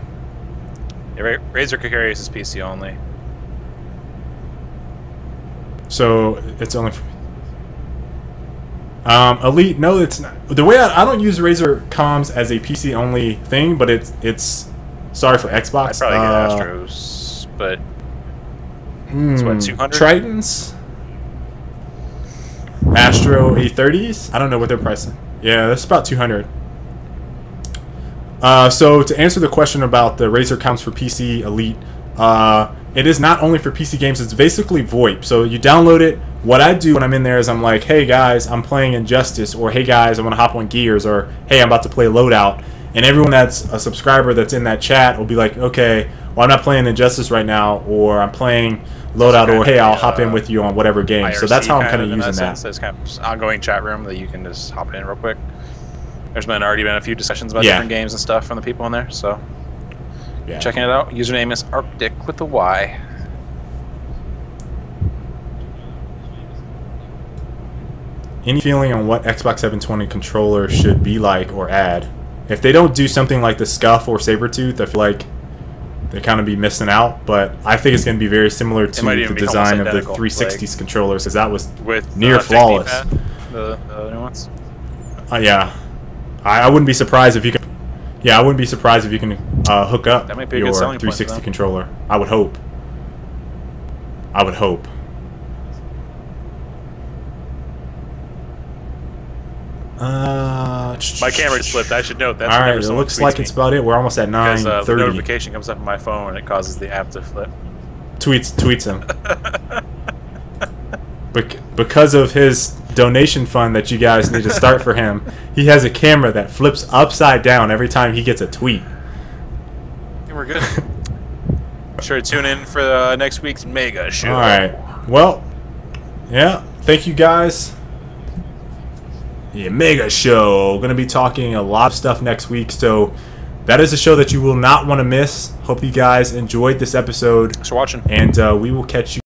[SPEAKER 2] Yeah, Razer Carcarriers is PC only.
[SPEAKER 1] So it's only for Elite. No, it's not. The way I don't use Razer Comms as a PC only thing, but it's sorry for Xbox.
[SPEAKER 2] I probably get Astros, but it's what, 200?
[SPEAKER 1] Tritons. Astro A30s. I don't know what they're pricing. Yeah, that's about 200. So to answer the question about the Razer Comms for PC Elite, it is not only for PC games. It's basically VoIP. So you download it. What I do when I'm in there is I'm like, hey guys, I'm playing Injustice, or hey guys, I want to hop on Gears, or hey, I'm about to play Loadout. And everyone that's a subscriber that's in that chat will be like, okay, well, I'm not playing Injustice right now, or I'm playing Loadout, or hey, I'll hop in with you on whatever game.
[SPEAKER 2] IRC,
[SPEAKER 1] so that's how I'm kind of using that.
[SPEAKER 2] It's kind of ongoing chat room that you can just hop in real quick. There's already been a few discussions about different games and stuff from the people in there, so checking it out. Username is Arctic with a Y.
[SPEAKER 1] Any feeling on what Xbox 720 controller should be like or add? If they don't do something like the Scuff or Sabertooth, I feel like they kind of be missing out. But I think it's going to be very similar to the design of the 360's controllers, because that was near flawless.
[SPEAKER 2] The new ones.
[SPEAKER 1] Yeah, I wouldn't be surprised if you can. Yeah, I wouldn't be surprised if you can hook up your 360 controller. I would hope. I would hope.
[SPEAKER 2] My camera just slipped. I should note that.
[SPEAKER 1] All right, it looks like it's about it. We're almost at 9:30.
[SPEAKER 2] Because the notification comes up on my phone and it causes the app to flip.
[SPEAKER 1] Tweets him. Because of his donation fund that you guys need to start for him, he has a camera that flips upside down every time he gets a tweet.
[SPEAKER 2] And we're good. Sure to tune in for next week's mega show.
[SPEAKER 1] All right. Well, yeah. Thank you guys. Yeah, mega show. Gonna be talking a lot of stuff next week, so that is a show that you will not want to miss. Hope you guys enjoyed this episode.
[SPEAKER 2] Thanks for watching,
[SPEAKER 1] and we will catch you